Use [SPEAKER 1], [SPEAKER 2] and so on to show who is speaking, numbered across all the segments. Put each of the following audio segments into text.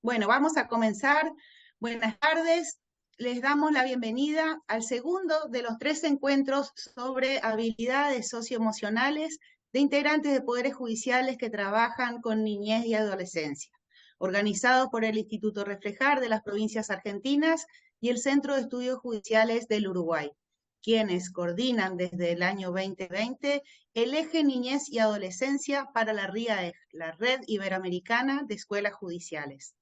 [SPEAKER 1] Bueno, vamos a comenzar. Buenas tardes. Les damos la bienvenida al segundo de los 3 encuentros sobre habilidades socioemocionales de integrantes de poderes judiciales que trabajan con niñez y adolescencia, organizados por el Instituto Reflejar de las provincias argentinas y el Centro de Estudios Judiciales del Uruguay, quienes coordinan desde el año 2020 el eje Niñez y Adolescencia para la RIAEJ, la Red Iberoamericana de Escuelas Judiciales.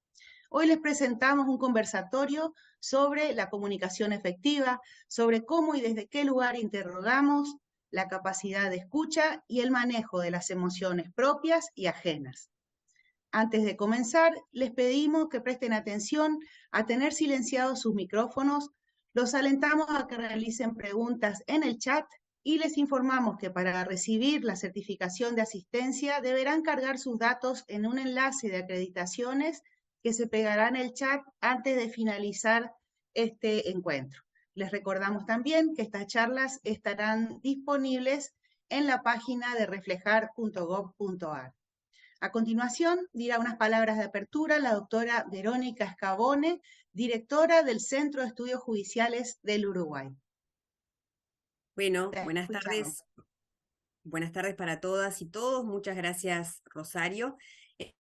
[SPEAKER 1] Hoy les presentamos un conversatorio sobre la comunicación efectiva, sobre cómo y desde qué lugar interrogamos la capacidad de escucha y el manejo de las emociones propias y ajenas. Antes de comenzar, les pedimos que presten atención a tener silenciados sus micrófonos, los alentamos a que realicen preguntas en el chat y les informamos que para recibir la certificación de asistencia deberán cargar sus datos en un enlace de acreditaciones que se pegará en el chat antes de finalizar este encuentro. Les recordamos también que estas charlas estarán disponibles en la página de reflejar.gov.ar. A continuación, dirá unas palabras de apertura la doctora Verónica Scavone, directora del Centro de Estudios Judiciales del Uruguay.
[SPEAKER 2] Bueno,
[SPEAKER 1] Te
[SPEAKER 2] buenas
[SPEAKER 1] escuchamos.
[SPEAKER 2] tardes. Buenas tardes para todas y todos. Muchas gracias, Rosario.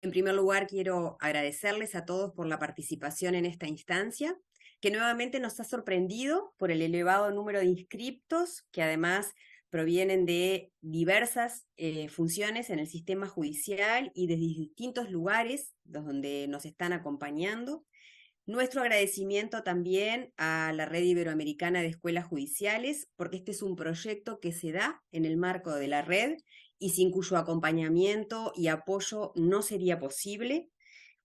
[SPEAKER 2] En primer lugar, quiero agradecerles a todos por la participación en esta instancia, que nuevamente nos ha sorprendido por el elevado número de inscriptos, que además provienen de diversas funciones en el sistema judicial y desde distintos lugares donde nos están acompañando. Nuestro agradecimiento también a la Red Iberoamericana de Escuelas Judiciales, porque este es un proyecto que se da en el marco de la red y sin cuyo acompañamiento y apoyo no sería posible.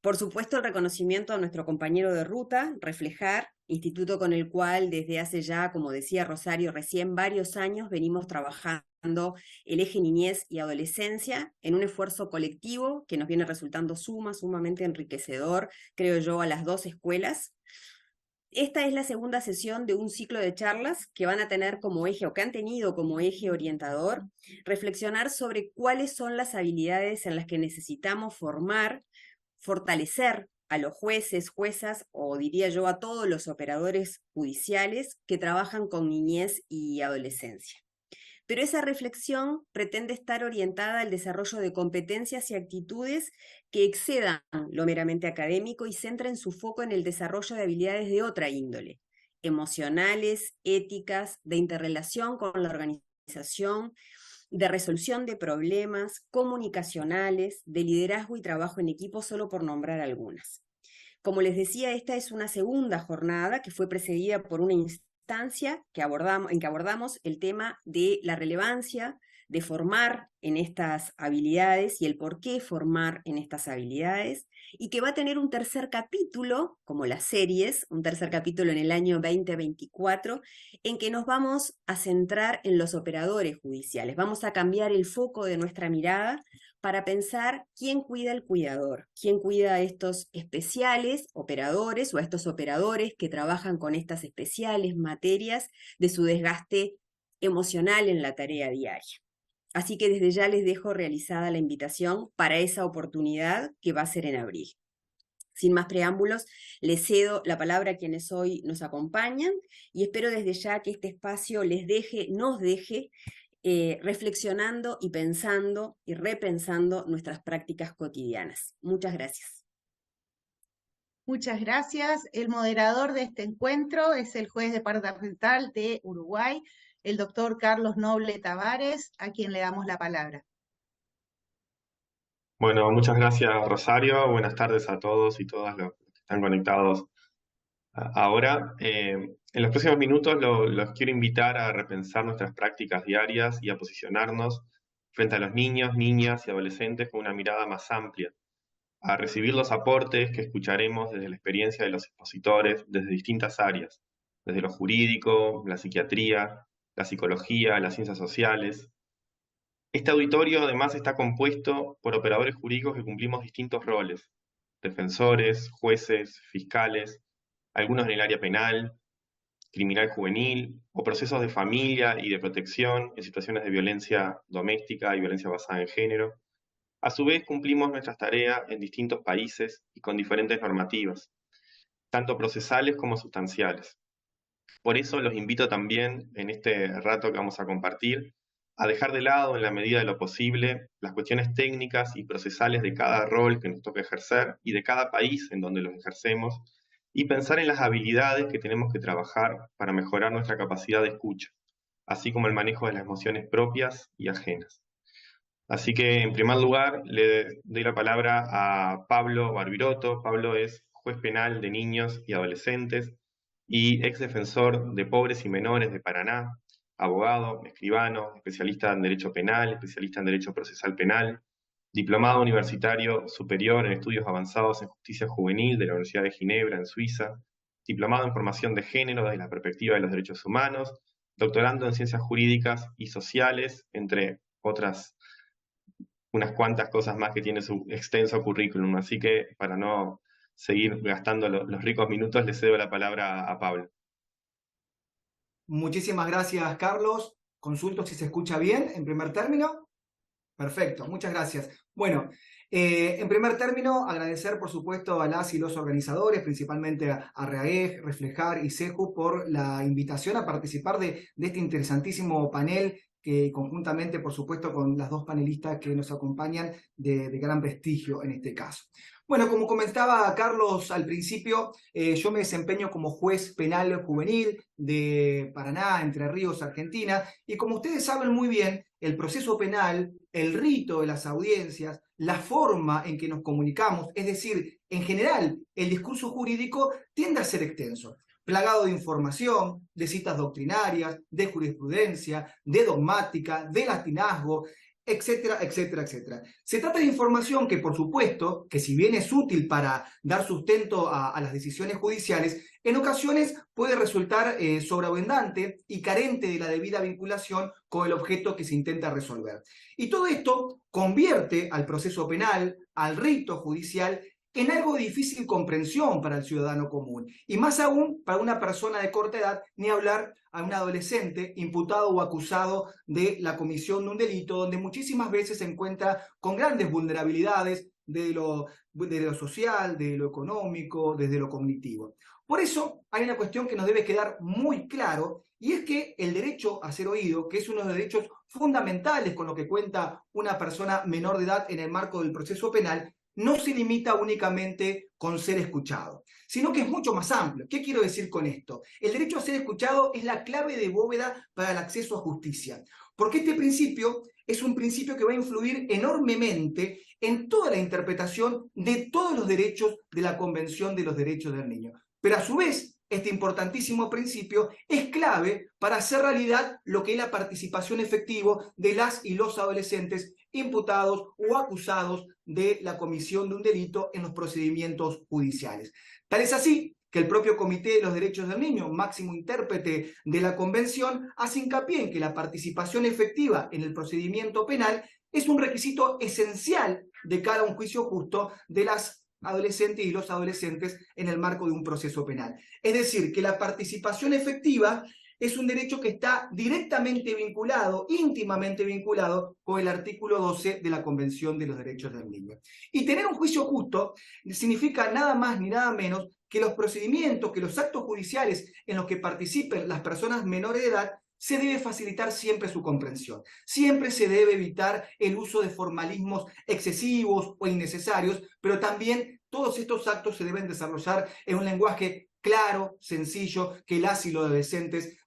[SPEAKER 2] Por supuesto, el reconocimiento a nuestro compañero de ruta, Reflejar, instituto con el cual desde hace ya, como decía Rosario recién, varios años venimos trabajando el eje niñez y adolescencia en un esfuerzo colectivo que nos viene resultando sumamente enriquecedor, creo yo, a las dos escuelas. Esta es la segunda sesión de un ciclo de charlas que van a tener como eje, o que han tenido como eje orientador, reflexionar sobre cuáles son las habilidades en las que necesitamos fortalecer a los jueces, juezas, o diría yo a todos los operadores judiciales que trabajan con niñez y adolescencia. Pero esa reflexión pretende estar orientada al desarrollo de competencias y actitudes que excedan lo meramente académico y centren su foco en el desarrollo de habilidades de otra índole, emocionales, éticas, de interrelación con la organización, de resolución de problemas, comunicacionales, de liderazgo y trabajo en equipo, solo por nombrar algunas. Como les decía, esta es una segunda jornada que fue precedida por una instancia en que abordamos el tema de la relevancia de formar en estas habilidades y el por qué formar en estas habilidades, y que va a tener un tercer capítulo, como las series, un tercer capítulo en el año 2024, en que nos vamos a centrar en los operadores judiciales. Vamos a cambiar el foco de nuestra mirada para pensar quién cuida al cuidador, quién cuida a estos especiales operadores o a estos operadores que trabajan con estas especiales materias de su desgaste emocional en la tarea diaria. Así que desde ya les dejo realizada la invitación para esa oportunidad que va a ser en abril. Sin más preámbulos, les cedo la palabra a quienes hoy nos acompañan y espero desde ya que este espacio nos deje reflexionando y pensando y repensando nuestras prácticas cotidianas. Muchas gracias.
[SPEAKER 1] Muchas gracias. El moderador de este encuentro es el juez departamental de Uruguay, el doctor Carlos Noble Tavares, a quien le damos la palabra.
[SPEAKER 3] Bueno, muchas gracias, Rosario. Buenas tardes a todos y todas los que están conectados ahora. En los próximos minutos los quiero invitar a repensar nuestras prácticas diarias y a posicionarnos frente a los niños, niñas y adolescentes con una mirada más amplia, a recibir los aportes que escucharemos desde la experiencia de los expositores desde distintas áreas, desde lo jurídico, la psiquiatría, la psicología, las ciencias sociales. Este auditorio además está compuesto por operadores jurídicos que cumplimos distintos roles: defensores, jueces, fiscales, algunos en el área penal, criminal juvenil, o procesos de familia y de protección en situaciones de violencia doméstica y violencia basada en género. A su vez, cumplimos nuestras tareas en distintos países y con diferentes normativas, tanto procesales como sustanciales. Por eso los invito también, en este rato que vamos a compartir, a dejar de lado, en la medida de lo posible, las cuestiones técnicas y procesales de cada rol que nos toca ejercer y de cada país en donde los ejercemos, y pensar en las habilidades que tenemos que trabajar para mejorar nuestra capacidad de escucha, así como el manejo de las emociones propias y ajenas. Así que, en primer lugar, le doy la palabra a Pablo Barbiroto. Pablo es juez penal de niños y adolescentes y ex defensor de pobres y menores de Paraná, abogado, escribano, especialista en Derecho Penal, especialista en Derecho Procesal Penal, diplomado universitario superior en estudios avanzados en justicia juvenil de la Universidad de Ginebra, en Suiza, diplomado en formación de género desde la perspectiva de los derechos humanos, doctorando en ciencias jurídicas y sociales, entre otras unas cuantas cosas más que tiene su extenso currículum. Así que, para no seguir gastando los ricos minutos, le cedo la palabra a Pablo.
[SPEAKER 4] Muchísimas gracias, Carlos. Consulto si se escucha bien en primer término. Perfecto, muchas gracias. Bueno, en primer término, agradecer por supuesto a las y los organizadores, principalmente a RAEG, Reflejar y CEJU por la invitación a participar de este interesantísimo panel que conjuntamente, por supuesto, con las dos panelistas que nos acompañan de gran prestigio en este caso. Bueno, como comentaba Carlos al principio, yo me desempeño como juez penal juvenil de Paraná, Entre Ríos, Argentina, y como ustedes saben muy bien, el proceso penal, el rito de las audiencias, la forma en que nos comunicamos, es decir, en general, el discurso jurídico tiende a ser extenso, plagado de información, de citas doctrinarias, de jurisprudencia, de dogmática, de latinazgo, etcétera, etcétera, etcétera. Se trata de información que, por supuesto, que si bien es útil para dar sustento a las decisiones judiciales, en ocasiones puede resultar sobreabundante y carente de la debida vinculación con el objeto que se intenta resolver. Y todo esto convierte al proceso penal, al rito judicial, en algo de difícil comprensión para el ciudadano común, y más aún para una persona de corta edad, ni hablar a un adolescente imputado o acusado de la comisión de un delito, donde muchísimas veces se encuentra con grandes vulnerabilidades de lo social, de lo económico, desde lo cognitivo. Por eso hay una cuestión que nos debe quedar muy claro, y es que el derecho a ser oído, que es uno de los derechos fundamentales con lo que cuenta una persona menor de edad en el marco del proceso penal, no se limita únicamente con ser escuchado, sino que es mucho más amplio. ¿Qué quiero decir con esto? El derecho a ser escuchado es la clave de bóveda para el acceso a justicia, porque este principio es un principio que va a influir enormemente en toda la interpretación de todos los derechos de la Convención de los Derechos del Niño. Pero a su vez, este importantísimo principio es clave para hacer realidad lo que es la participación efectiva de las y los adolescentes imputados o acusados de la comisión de un delito en los procedimientos judiciales. Tal es así que el propio Comité de los Derechos del Niño, máximo intérprete de la Convención, hace hincapié en que la participación efectiva en el procedimiento penal es un requisito esencial de cara a un juicio justo de las adolescentes y los adolescentes en el marco de un proceso penal. Es decir, que la participación efectiva es un derecho que está directamente vinculado, íntimamente vinculado con el artículo 12 de la Convención de los Derechos del Niño. Y tener un juicio justo significa nada más ni nada menos que los procedimientos, que los actos judiciales en los que participen las personas menores de edad, se debe facilitar siempre su comprensión. Siempre se debe evitar el uso de formalismos excesivos o innecesarios, pero también todos estos actos se deben desarrollar en un lenguaje claro, sencillo, que las y los adolescentes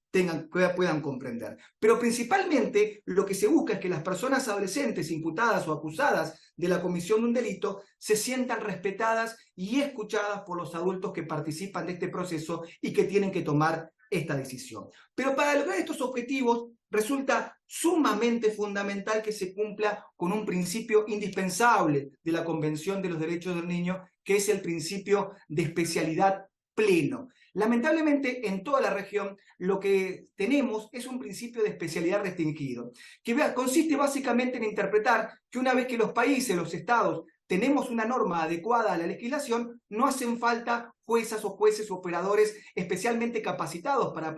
[SPEAKER 4] puedan comprender. Pero principalmente lo que se busca es que las personas adolescentes imputadas o acusadas de la comisión de un delito se sientan respetadas y escuchadas por los adultos que participan de este proceso y que tienen que tomar esta decisión. Pero para lograr estos objetivos resulta sumamente fundamental que se cumpla con un principio indispensable de la Convención de los Derechos del Niño, que es el principio de especialidad pleno. Lamentablemente, en toda la región, lo que tenemos es un principio de especialidad restringido, que consiste básicamente en interpretar que una vez que los países, los estados, tenemos una norma adecuada a la legislación, no hacen falta juezas o jueces o operadores especialmente capacitados para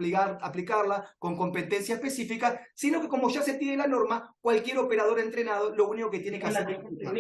[SPEAKER 4] aplicarla con competencia específica, sino que como ya se tiene la norma, cualquier operador entrenado lo único que tiene que hacer es aplicarla.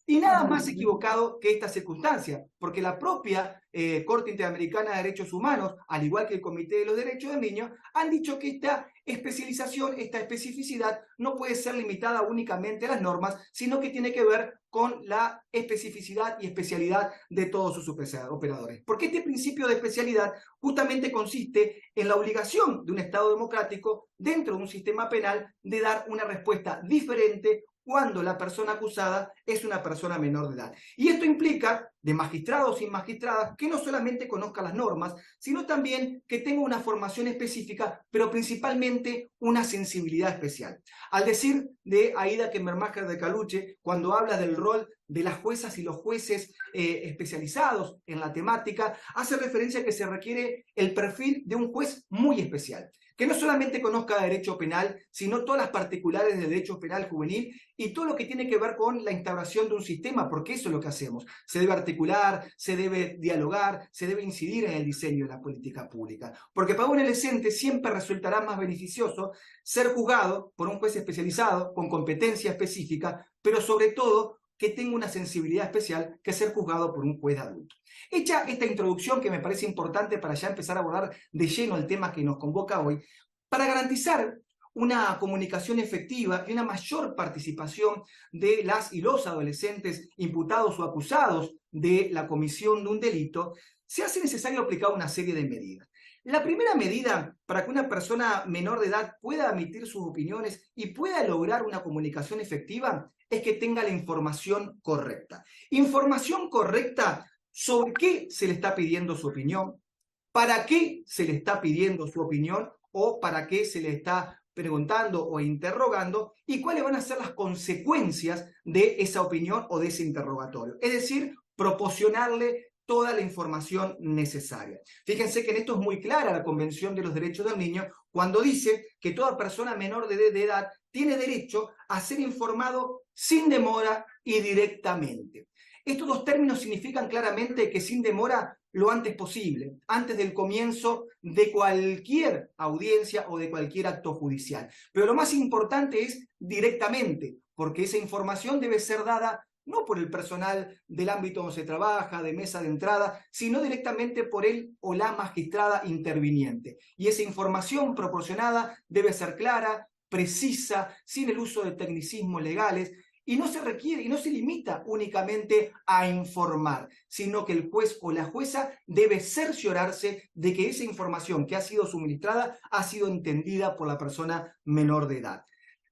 [SPEAKER 4] Y nada más equivocado que esta circunstancia, porque la propia Corte Interamericana de Derechos Humanos, al igual que el Comité de los Derechos del Niño, han dicho que esta especialización, esta especificidad, no puede ser limitada únicamente a las normas, sino que tiene que ver con la especificidad y especialidad de todos sus operadores. Porque este principio de especialidad justamente consiste en la obligación de un Estado democrático, dentro de un sistema penal, de dar una respuesta diferente cuando la persona acusada es una persona menor de edad. Y esto implica, de magistrados y magistradas, que no solamente conozca las normas, sino también que tenga una formación específica, pero principalmente una sensibilidad especial. Al decir de Aida Kemmermacher de Caluche, cuando habla del rol de las juezas y los jueces especializados en la temática, hace referencia a que se requiere el perfil de un juez muy especial, que no solamente conozca derecho penal, sino todas las particulares del derecho penal juvenil y todo lo que tiene que ver con la instauración de un sistema, porque eso es lo que hacemos. Se debe articular, se debe dialogar, se debe incidir en el diseño de la política pública. Porque para un adolescente siempre resultará más beneficioso ser juzgado por un juez especializado, con competencia específica, pero sobre todo que tenga una sensibilidad especial que ser juzgado por un juez adulto. Hecha esta introducción que me parece importante para ya empezar a abordar de lleno el tema que nos convoca hoy, para garantizar una comunicación efectiva y una mayor participación de las y los adolescentes imputados o acusados de la comisión de un delito, se hace necesario aplicar una serie de medidas. La primera medida para que una persona menor de edad pueda emitir sus opiniones y pueda lograr una comunicación efectiva es que tenga la información correcta. Información correcta sobre qué se le está pidiendo su opinión, para qué se le está pidiendo su opinión o para qué se le está preguntando o interrogando y cuáles van a ser las consecuencias de esa opinión o de ese interrogatorio. Es decir, proporcionarle toda la información necesaria. Fíjense que en esto es muy clara la Convención de los Derechos del Niño cuando dice que toda persona menor de edad tiene derecho a ser informado sin demora y directamente. Estos dos términos significan claramente que sin demora lo antes posible, antes del comienzo de cualquier audiencia o de cualquier acto judicial. Pero lo más importante es directamente, porque esa información debe ser dada no por el personal del ámbito donde se trabaja, de mesa de entrada, sino directamente por él o la magistrada interviniente. Y esa información proporcionada debe ser clara, precisa, sin el uso de tecnicismos legales, y no se requiere y no se limita únicamente a informar, sino que el juez o la jueza debe cerciorarse de que esa información que ha sido suministrada ha sido entendida por la persona menor de edad.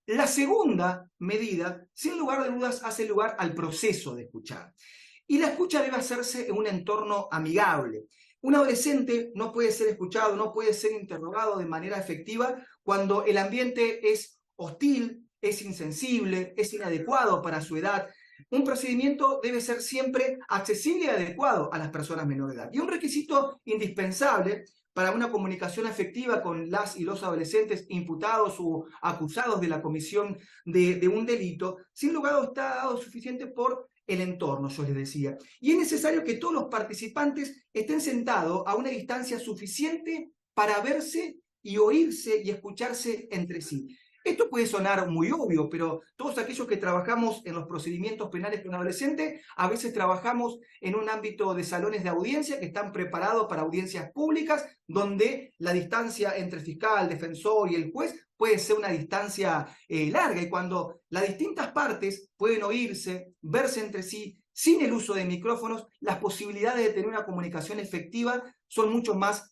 [SPEAKER 4] La segunda medida, sin lugar de dudas, hace lugar al proceso de escuchar. Y la escucha debe hacerse en un entorno amigable. Un adolescente no puede ser escuchado, no puede ser interrogado de manera efectiva cuando el ambiente es hostil, es insensible, es inadecuado para su edad. Un procedimiento debe ser siempre accesible y adecuado a las personas menores de edad. Y un requisito indispensable para una comunicación efectiva con las y los adolescentes imputados o acusados de la comisión de un delito, sin lugar está dado suficiente por el entorno, yo les decía. Y es necesario que todos los participantes estén sentados a una distancia suficiente para verse y oírse y escucharse entre sí. Esto puede sonar muy obvio, pero todos aquellos que trabajamos en los procedimientos penales con adolescentes, a veces trabajamos en un ámbito de salones de audiencia que están preparados para audiencias públicas, donde la distancia entre fiscal, defensor y el juez puede ser una distancia larga, y cuando las distintas partes pueden oírse, verse entre sí, sin el uso de micrófonos, las posibilidades de tener una comunicación efectiva son mucho más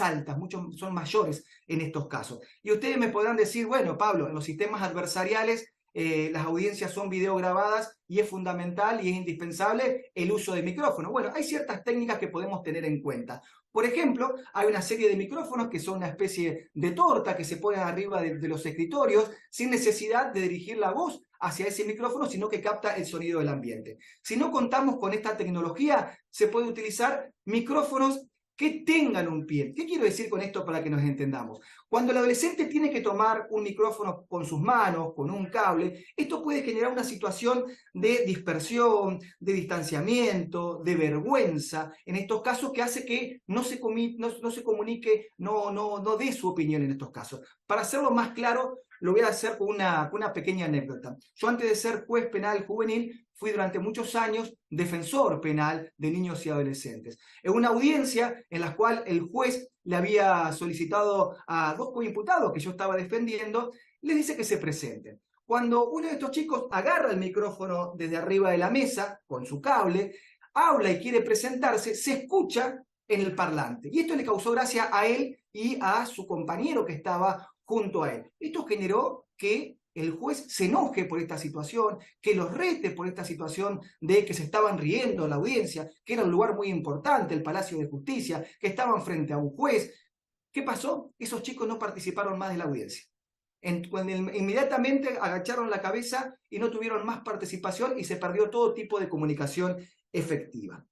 [SPEAKER 4] altas, son mayores en estos casos. Y ustedes me podrán decir, bueno, Pablo, en los sistemas adversariales las audiencias son videograbadas y es fundamental y es indispensable el uso de micrófonos. Bueno, hay ciertas técnicas que podemos tener en cuenta. Por ejemplo, hay una serie de micrófonos que son una especie de torta que se ponen arriba de los escritorios sin necesidad de dirigir la voz hacia ese micrófono, sino que capta el sonido del ambiente. Si no contamos con esta tecnología, se puede utilizar micrófonos que tengan un pie. ¿Qué quiero decir con esto para que nos entendamos? Cuando el adolescente tiene que tomar un micrófono con sus manos, con un cable, esto puede generar una situación de dispersión, de distanciamiento, de vergüenza, en estos casos, que hace que no se comunique, no dé su opinión en estos casos. Para hacerlo más claro, lo voy a hacer con una pequeña anécdota. Yo, antes de ser juez penal juvenil, fui durante muchos años defensor penal de niños y adolescentes. En una audiencia en la cual el juez le había solicitado a 2 coimputados que yo estaba defendiendo, les dice que se presenten. Cuando uno de estos chicos agarra el micrófono desde arriba de la mesa, con su cable, habla y quiere presentarse, se escucha en el parlante. Y esto le causó gracia a él y a su compañero que estaba junto a él. Esto generó que el juez se enoje por esta situación, que los rete por esta situación de que se estaban riendo en la audiencia, que era un lugar muy importante, el Palacio de Justicia, que estaban frente a un juez. ¿Qué pasó? Esos chicos no participaron más de la audiencia. Inmediatamente agacharon la cabeza y no tuvieron más participación, y se perdió todo tipo de comunicación efectiva.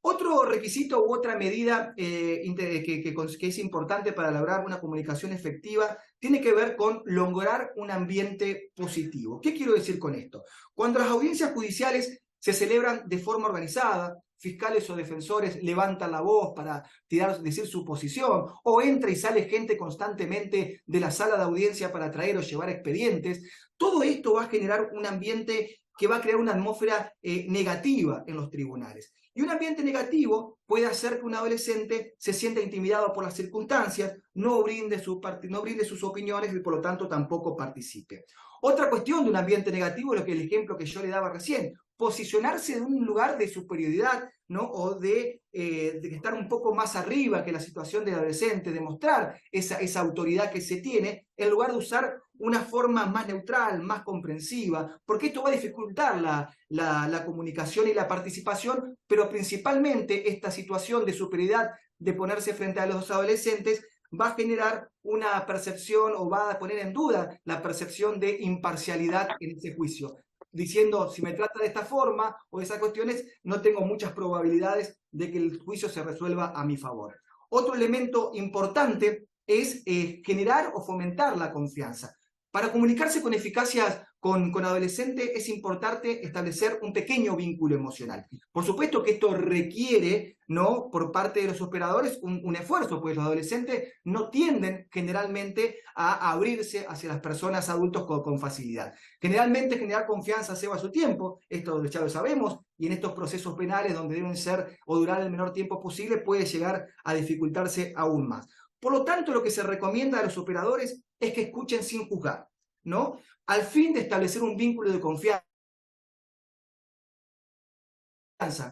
[SPEAKER 4] Otro requisito u otra medida que es importante para lograr una comunicación efectiva tiene que ver con lograr un ambiente positivo. ¿Qué quiero decir con esto? Cuando las audiencias judiciales se celebran de forma organizada, fiscales o defensores levantan la voz para decir su posición, o entra y sale gente constantemente de la sala de audiencia para traer o llevar expedientes, todo esto va a generar un ambiente que va a crear una atmósfera negativa en los tribunales. Y un ambiente negativo puede hacer que un adolescente se sienta intimidado por las circunstancias, no brinde sus opiniones y por lo tanto tampoco participe. Otra cuestión de un ambiente negativo es el ejemplo que yo le daba recién: posicionarse en un lugar de superioridad, ¿no? O de estar un poco más arriba que la situación del adolescente, demostrar esa autoridad que se tiene, en lugar de usar una forma más neutral, más comprensiva, porque esto va a dificultar la comunicación y la participación, pero principalmente esta situación de superioridad, de ponerse frente a los adolescentes, va a generar una percepción, o va a poner en duda la percepción de imparcialidad en ese juicio, diciendo: si me trata de esta forma o de esas cuestiones, no tengo muchas probabilidades de que el juicio se resuelva a mi favor. Otro elemento importante es generar o fomentar la confianza. Para comunicarse con eficacia con adolescentes es importante establecer un pequeño vínculo emocional. Por supuesto que esto requiere, ¿no?, por parte de los operadores un esfuerzo, pues los adolescentes no tienden generalmente a abrirse hacia las personas adultos con facilidad. Generalmente generar confianza lleva su tiempo, esto ya lo sabemos, y en estos procesos penales, donde deben ser o durar el menor tiempo posible, puede llegar a dificultarse aún más. Por lo tanto, lo que se recomienda a los operadores es que escuchen sin juzgar, ¿no?, al fin de establecer un vínculo de confianza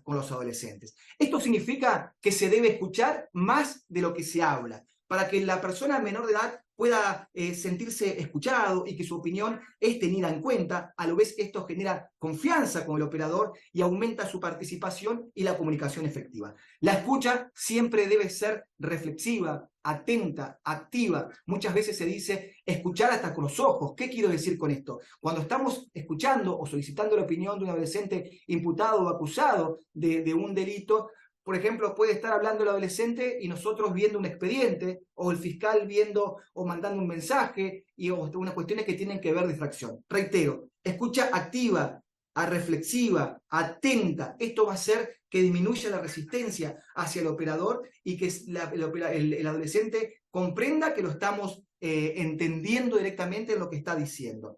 [SPEAKER 4] con los adolescentes. Esto significa que se debe escuchar más de lo que se habla, para que la persona menor de edad pueda sentirse escuchado y que su opinión es tenida en cuenta. A lo vez, esto genera confianza con el operador y aumenta su participación y la comunicación efectiva. La escucha siempre debe ser reflexiva, atenta, activa. Muchas veces se dice escuchar hasta con los ojos. ¿Qué quiero decir con esto? Cuando estamos escuchando o solicitando la opinión de un adolescente imputado o acusado de un delito, por ejemplo, puede estar hablando el adolescente y nosotros viendo un expediente, o el fiscal viendo o mandando un mensaje, o unas cuestiones que tienen que ver distracción. Reitero, escucha activa, reflexiva, atenta. Esto va a hacer que disminuya la resistencia hacia el operador y que el adolescente comprenda que lo estamos entendiendo directamente en lo que está diciendo.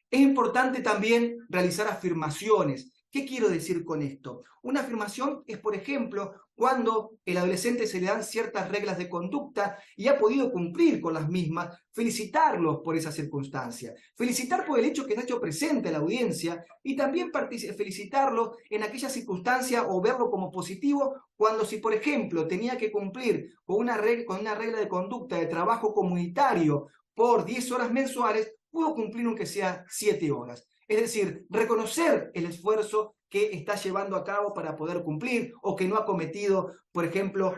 [SPEAKER 4] Es importante también realizar afirmaciones. ¿Qué quiero decir con esto? Una afirmación es, por ejemplo, cuando el adolescente se le dan ciertas reglas de conducta y ha podido cumplir con las mismas, felicitarlos por esa circunstancia, felicitar por el hecho que está hecho presente a la audiencia, y también felicitarlo en aquella circunstancia o verlo como positivo cuando, si por ejemplo tenía que cumplir con una regla de conducta de trabajo comunitario por 10 horas mensuales, pudo cumplir aunque sea 7 horas. Es decir, reconocer el esfuerzo que está llevando a cabo para poder cumplir, o que no ha cometido, por ejemplo,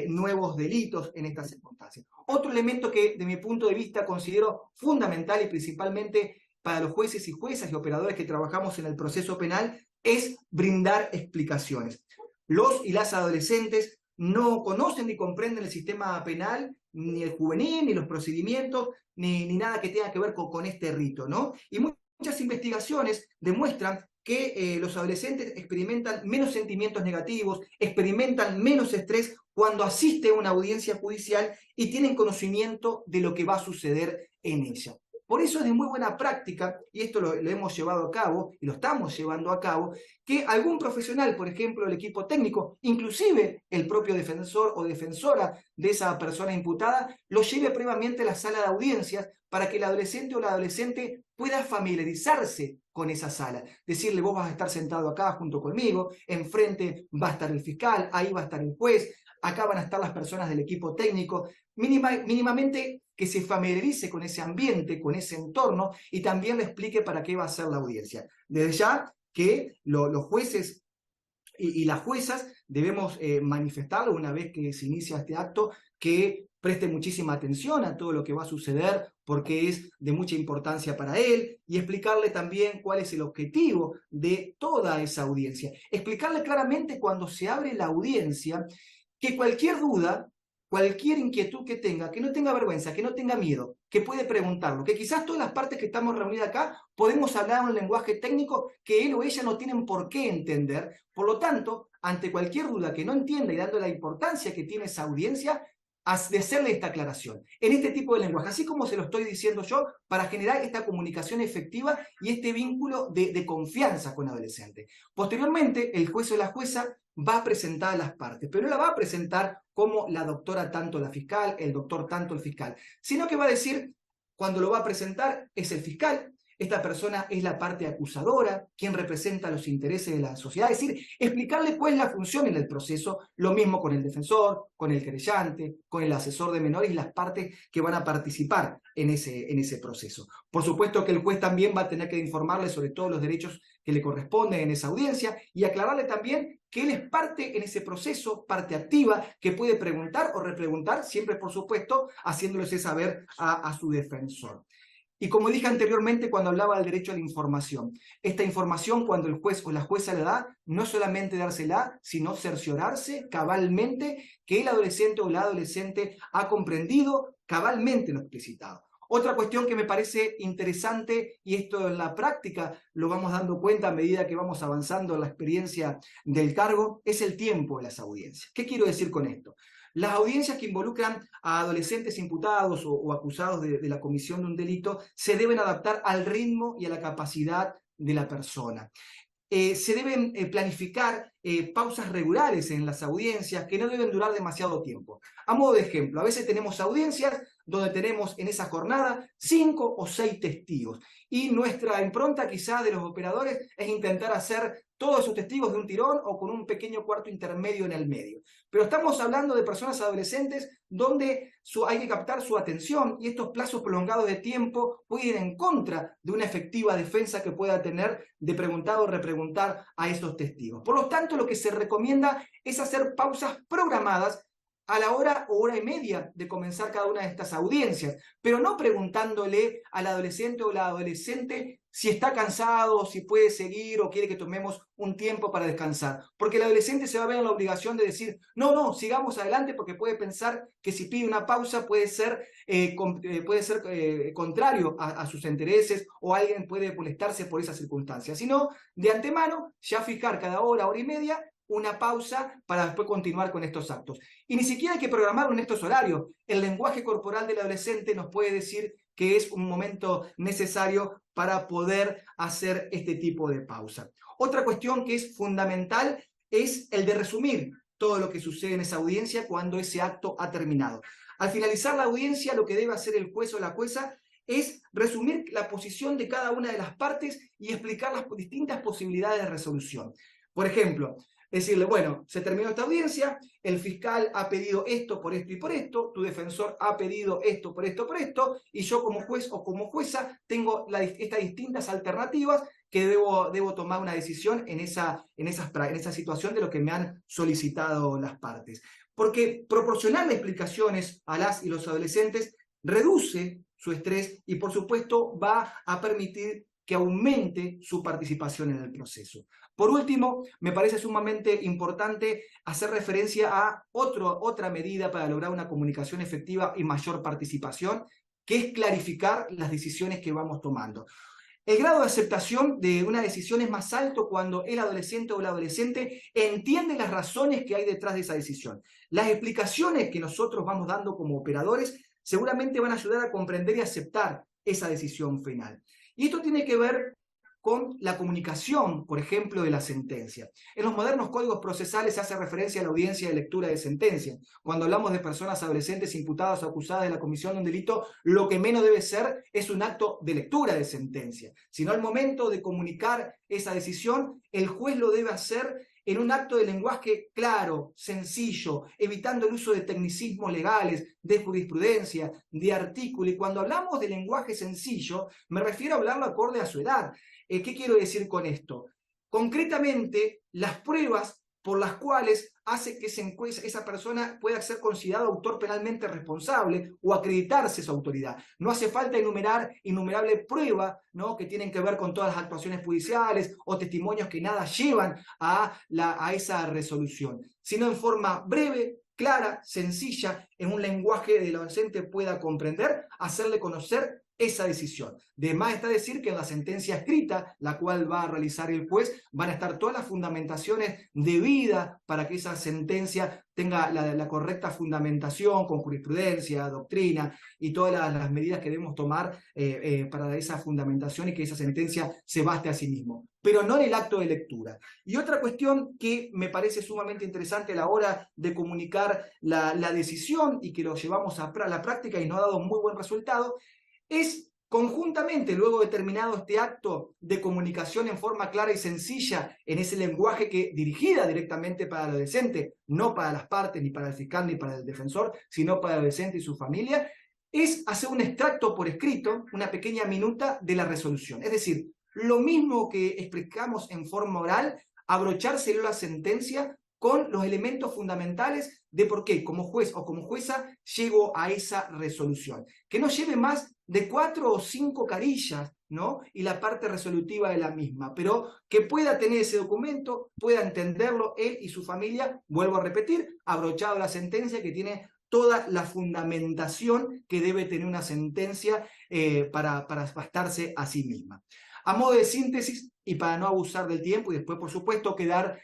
[SPEAKER 4] nuevos delitos en estas circunstancias. Otro elemento que, de mi punto de vista, considero fundamental, y principalmente para los jueces y juezas y operadores que trabajamos en el proceso penal, es brindar explicaciones. Los y las adolescentes no conocen ni comprenden el sistema penal, ni el juvenil, ni los procedimientos, ni nada que tenga que ver con este rito, ¿no? Y muchas investigaciones demuestran que los adolescentes experimentan menos sentimientos negativos, experimentan menos estrés cuando asisten a una audiencia judicial y tienen conocimiento de lo que va a suceder en ella. Por eso es de muy buena práctica, y esto lo hemos llevado a cabo, y lo estamos llevando a cabo, que algún profesional, por ejemplo el equipo técnico, inclusive el propio defensor o defensora de esa persona imputada, lo lleve previamente a la sala de audiencias para que el adolescente o la adolescente pueda familiarizarse con esa sala. Decirle, vos vas a estar sentado acá junto conmigo, enfrente va a estar el fiscal, ahí va a estar el juez, acá van a estar las personas del equipo técnico, mínimamente que se familiarice con ese ambiente, con ese entorno, y también le explique para qué va a ser la audiencia. Desde ya que los jueces y las juezas debemos manifestarlo una vez que se inicia este acto, que preste muchísima atención a todo lo que va a suceder porque es de mucha importancia para él, y explicarle también cuál es el objetivo de toda esa audiencia. Explicarle claramente cuando se abre la audiencia que cualquier duda, cualquier inquietud que no tenga vergüenza, que no tenga miedo, que puede preguntarlo, que quizás todas las partes que estamos reunidas acá podemos hablar un lenguaje técnico que él o ella no tienen por qué entender. Por lo tanto, ante cualquier duda que no entienda y dando la importancia que tiene esa audiencia, de hacerle esta aclaración, en este tipo de lenguaje, así como se lo estoy diciendo yo, para generar esta comunicación efectiva y este vínculo de confianza con el adolescente. Posteriormente, el juez o la jueza va a presentar a las partes, pero no la va a presentar como la doctora tanto la fiscal, el doctor tanto el fiscal, sino que va a decir, cuando lo va a presentar, es el fiscal. Esta persona es la parte acusadora, quien representa los intereses de la sociedad, es decir, explicarle cuál es la función en el proceso, lo mismo con el defensor, con el querellante, con el asesor de menores y las partes que van a participar en ese proceso. Por supuesto que el juez también va a tener que informarle sobre todos los derechos que le corresponden en esa audiencia y aclararle también que él es parte en ese proceso, parte activa, que puede preguntar o repreguntar, siempre por supuesto haciéndole saber a su defensor. Y como dije anteriormente cuando hablaba del derecho a la información, esta información cuando el juez o la jueza la da, no solamente dársela, sino cerciorarse cabalmente que el adolescente o la adolescente ha comprendido cabalmente lo explicitado. Otra cuestión que me parece interesante, y esto en la práctica lo vamos dando cuenta a medida que vamos avanzando en la experiencia del cargo, es el tiempo de las audiencias. ¿Qué quiero decir con esto? Las audiencias que involucran a adolescentes imputados o acusados de la comisión de un delito se deben adaptar al ritmo y a la capacidad de la persona. Se deben planificar pausas regulares en las audiencias que no deben durar demasiado tiempo. A modo de ejemplo, a veces tenemos audiencias donde tenemos en esa jornada 5 o 6 testigos y nuestra impronta quizá de los operadores es intentar hacer todos esos testigos de un tirón o con un pequeño cuarto intermedio en el medio. Pero estamos hablando de personas adolescentes donde hay que captar su atención y estos plazos prolongados de tiempo pueden ir en contra de una efectiva defensa que pueda tener de preguntar o repreguntar a esos testigos. Por lo tanto, lo que se recomienda es hacer pausas programadas a la hora o hora y media de comenzar cada una de estas audiencias, pero no preguntándole al adolescente o la adolescente si está cansado, si puede seguir o quiere que tomemos un tiempo para descansar. Porque el adolescente se va a ver en la obligación de decir, no, sigamos adelante, porque puede pensar que si pide una pausa puede ser contrario a sus intereses o alguien puede molestarse por esas circunstancias. Sino, de antemano, ya fijar cada hora, hora y media, una pausa para después continuar con estos actos. Y ni siquiera hay que programarlo en estos horarios. El lenguaje corporal del adolescente nos puede decir que es un momento necesario para poder hacer este tipo de pausa. Otra cuestión que es fundamental es el de resumir todo lo que sucede en esa audiencia cuando ese acto ha terminado. Al finalizar la audiencia, lo que debe hacer el juez o la jueza es resumir la posición de cada una de las partes y explicar las distintas posibilidades de resolución. Por ejemplo, decirle, bueno, se terminó esta audiencia, el fiscal ha pedido esto por esto y por esto, tu defensor ha pedido esto por esto, y yo como juez o como jueza tengo estas distintas alternativas que debo tomar una decisión en esa situación de lo que me han solicitado las partes. Porque proporcionarle explicaciones a las y los adolescentes reduce su estrés y por supuesto va a permitir que aumente su participación en el proceso. Por último, me parece sumamente importante hacer referencia a otra medida para lograr una comunicación efectiva y mayor participación, que es clarificar las decisiones que vamos tomando. El grado de aceptación de una decisión es más alto cuando el adolescente o la adolescente entiende las razones que hay detrás de esa decisión. Las explicaciones que nosotros vamos dando como operadores seguramente van a ayudar a comprender y aceptar esa decisión final. Y esto tiene que ver con la comunicación, por ejemplo, de la sentencia. En los modernos códigos procesales se hace referencia a la audiencia de lectura de sentencia. Cuando hablamos de personas adolescentes imputadas o acusadas de la comisión de un delito, lo que menos debe ser es un acto de lectura de sentencia, sino al momento de comunicar esa decisión, el juez lo debe hacer en un acto de lenguaje claro, sencillo, evitando el uso de tecnicismos legales, de jurisprudencia, de artículo. Y cuando hablamos de lenguaje sencillo, me refiero a hablarlo acorde a su edad. ¿Qué quiero decir con esto? Concretamente, las pruebas por las cuales hace que esa persona pueda ser considerado autor penalmente responsable o acreditarse su autoridad. No hace falta enumerar innumerables pruebas, ¿no?, que tienen que ver con todas las actuaciones judiciales o testimonios que nada llevan a esa resolución, sino en forma breve, clara, sencilla, en un lenguaje que el adolescente pueda comprender, hacerle conocer esa decisión. De más está decir que en la sentencia escrita, la cual va a realizar el juez, van a estar todas las fundamentaciones debidas para que esa sentencia tenga la correcta fundamentación con jurisprudencia, doctrina y todas las medidas que debemos tomar para esa fundamentación y que esa sentencia se baste a sí mismo, pero no en el acto de lectura. Y otra cuestión que me parece sumamente interesante a la hora de comunicar la decisión y que lo llevamos a la práctica y nos ha dado muy buen resultado, es conjuntamente, luego de terminado este acto de comunicación en forma clara y sencilla, en ese lenguaje que dirigida directamente para el adolescente, no para las partes, ni para el fiscal, ni para el defensor, sino para el adolescente y su familia, es hacer un extracto por escrito, una pequeña minuta de la resolución. Es decir, lo mismo que explicamos en forma oral, abrochárselo a la sentencia con los elementos fundamentales de por qué, como juez o como jueza, llego a esa resolución. Que no lleve más de 4 o 5 carillas, ¿no?, y la parte resolutiva de la misma, pero que pueda tener ese documento, pueda entenderlo él y su familia, vuelvo a repetir, abrochado la sentencia que tiene toda la fundamentación que debe tener una sentencia para bastarse a sí misma. A modo de síntesis, y para no abusar del tiempo, y después, por supuesto, quedar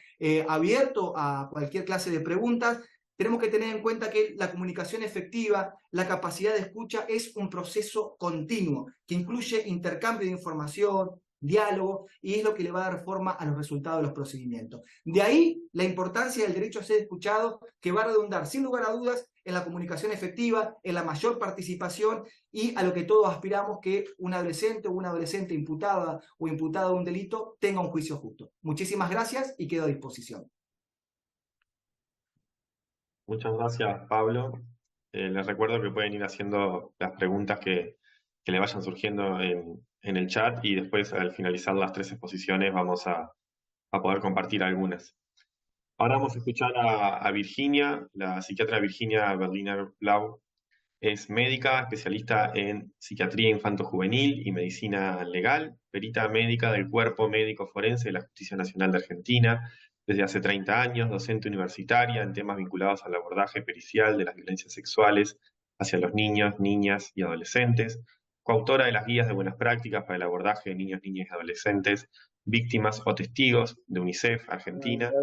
[SPEAKER 4] abierto a cualquier clase de preguntas, tenemos que tener en cuenta que la comunicación efectiva, la capacidad de escucha, es un proceso continuo que incluye intercambio de información, diálogo, y es lo que le va a dar forma a los resultados de los procedimientos. De ahí la importancia del derecho a ser escuchado, que va a redundar, sin lugar a dudas, en la comunicación efectiva, en la mayor participación y a lo que todos aspiramos, que un adolescente o una adolescente imputada o imputado de un delito tenga un juicio justo. Muchísimas gracias y quedo a disposición.
[SPEAKER 3] Muchas gracias, Pablo. Les recuerdo que pueden ir haciendo las preguntas que le vayan surgiendo en el chat y después, al finalizar las 3 exposiciones, vamos a poder compartir algunas. Ahora vamos a escuchar a Virginia, la psiquiatra Virginia Berliner Blau. Es médica, especialista en psiquiatría infanto-juvenil y medicina legal, perita médica del Cuerpo Médico Forense de la Justicia Nacional de Argentina, desde hace 30 años, docente universitaria en temas vinculados al abordaje pericial de las violencias sexuales hacia los niños, niñas y adolescentes, coautora de las guías de buenas prácticas para el abordaje de niños, niñas y adolescentes, víctimas o testigos de UNICEF Argentina,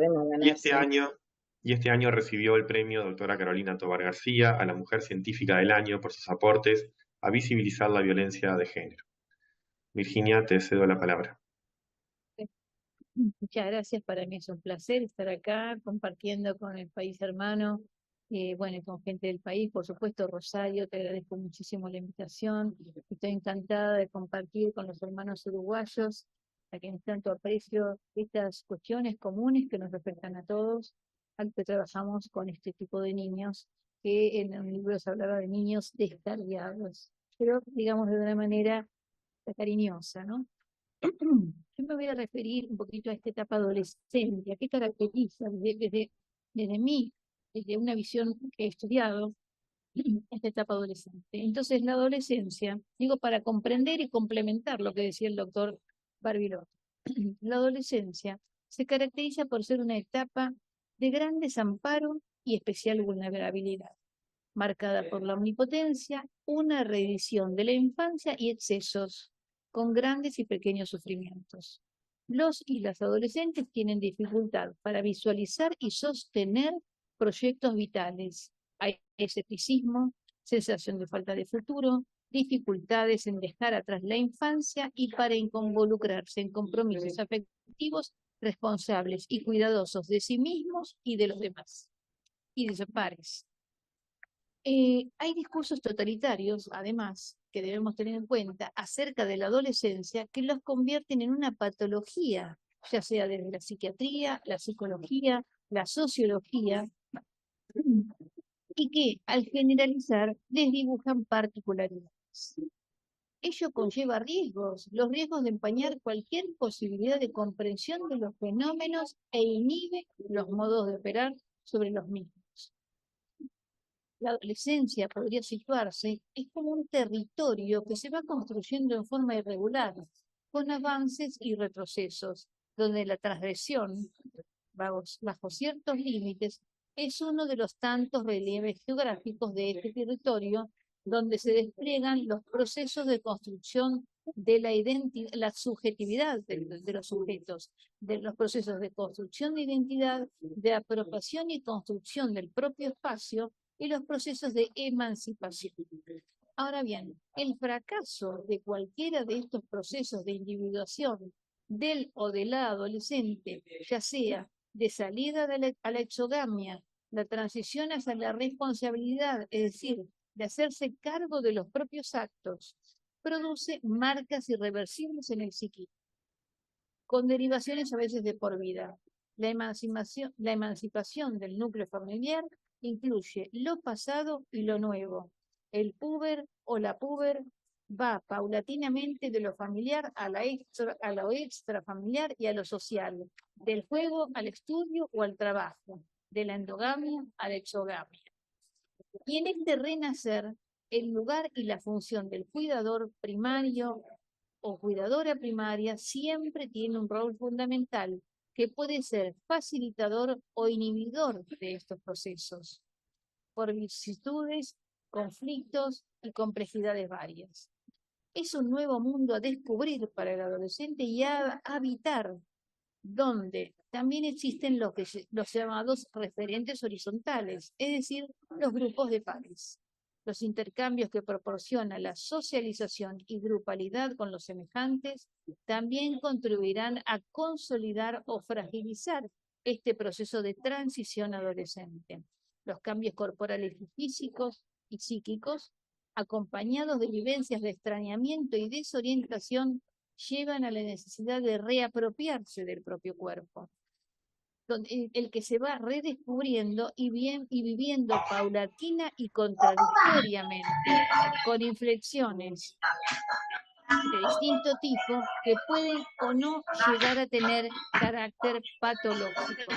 [SPEAKER 3] y este año recibió el premio Doctora Carolina Tovar García a la Mujer Científica del Año por sus aportes a visibilizar la violencia de género. Virginia, te cedo la palabra.
[SPEAKER 5] Muchas gracias, para mí es un placer estar acá compartiendo con el país hermano, bueno, y con gente del país, por supuesto. Rosario, te agradezco muchísimo la invitación, estoy encantada de compartir con los hermanos uruguayos, a quienes tanto aprecio, estas cuestiones comunes que nos afectan a todos, al que trabajamos con este tipo de niños, que en el libro se hablaba de niños descarriados, pero digamos de una manera cariñosa, ¿no? Yo me voy a referir un poquito a esta etapa adolescente, a qué caracteriza desde mí, desde una visión que he estudiado, esta etapa adolescente. Entonces, la adolescencia, digo, para comprender y complementar lo que decía el doctor Barbilot, la adolescencia se caracteriza por ser una etapa de gran desamparo y especial vulnerabilidad, marcada por la omnipotencia, una reedición de la infancia y excesos, con grandes y pequeños sufrimientos. Los y las adolescentes tienen dificultad para visualizar y sostener proyectos vitales. Hay escepticismo, sensación de falta de futuro, dificultades en dejar atrás la infancia y para involucrarse en compromisos afectivos responsables y cuidadosos de sí mismos y de los demás, y de sus pares. Hay discursos totalitarios, además, que debemos tener en cuenta acerca de la adolescencia que los convierten en una patología, ya sea desde la psiquiatría, la psicología, la sociología, y que al generalizar les dibujan particularidades. Ello conlleva riesgos, los riesgos de empañar cualquier posibilidad de comprensión de los fenómenos e inhibe los modos de operar sobre los mismos. La adolescencia podría situarse, es como un territorio que se va construyendo en forma irregular, con avances y retrocesos, donde la transgresión, bajo ciertos límites, es uno de los tantos relieves geográficos de este territorio, donde se despliegan los procesos de construcción de la identidad, la subjetividad de los sujetos, de los procesos de construcción de identidad, de apropiación y construcción del propio espacio, y los procesos de emancipación. Ahora bien, el fracaso de cualquiera de estos procesos de individuación del o de la adolescente, ya sea de salida a la exogamia, la transición hacia la responsabilidad, es decir, de hacerse cargo de los propios actos, produce marcas irreversibles en el psiquismo, con derivaciones a veces de por vida. La emancipación del núcleo familiar incluye lo pasado y lo nuevo. El puber o la puber va paulatinamente de lo familiar a lo extrafamiliar y a lo social, del juego al estudio o al trabajo, de la endogamia a la exogamia. Y en este renacer, el lugar y la función del cuidador primario o cuidadora primaria siempre tiene un rol fundamental que puede ser facilitador o inhibidor de estos procesos, por vicisitudes, conflictos y complejidades varias. Es un nuevo mundo a descubrir para el adolescente y a habitar, donde también existen los llamados referentes horizontales, es decir, los grupos de pares. Los intercambios que proporciona la socialización y grupalidad con los semejantes también contribuirán a consolidar o fragilizar este proceso de transición adolescente. Los cambios corporales y físicos y psíquicos, acompañados de vivencias de extrañamiento y desorientación, llevan a la necesidad de reapropiarse del propio cuerpo, el que se va redescubriendo y viviendo paulatina y contradictoriamente, con inflexiones de distinto tipo que pueden o no llegar a tener carácter patológico.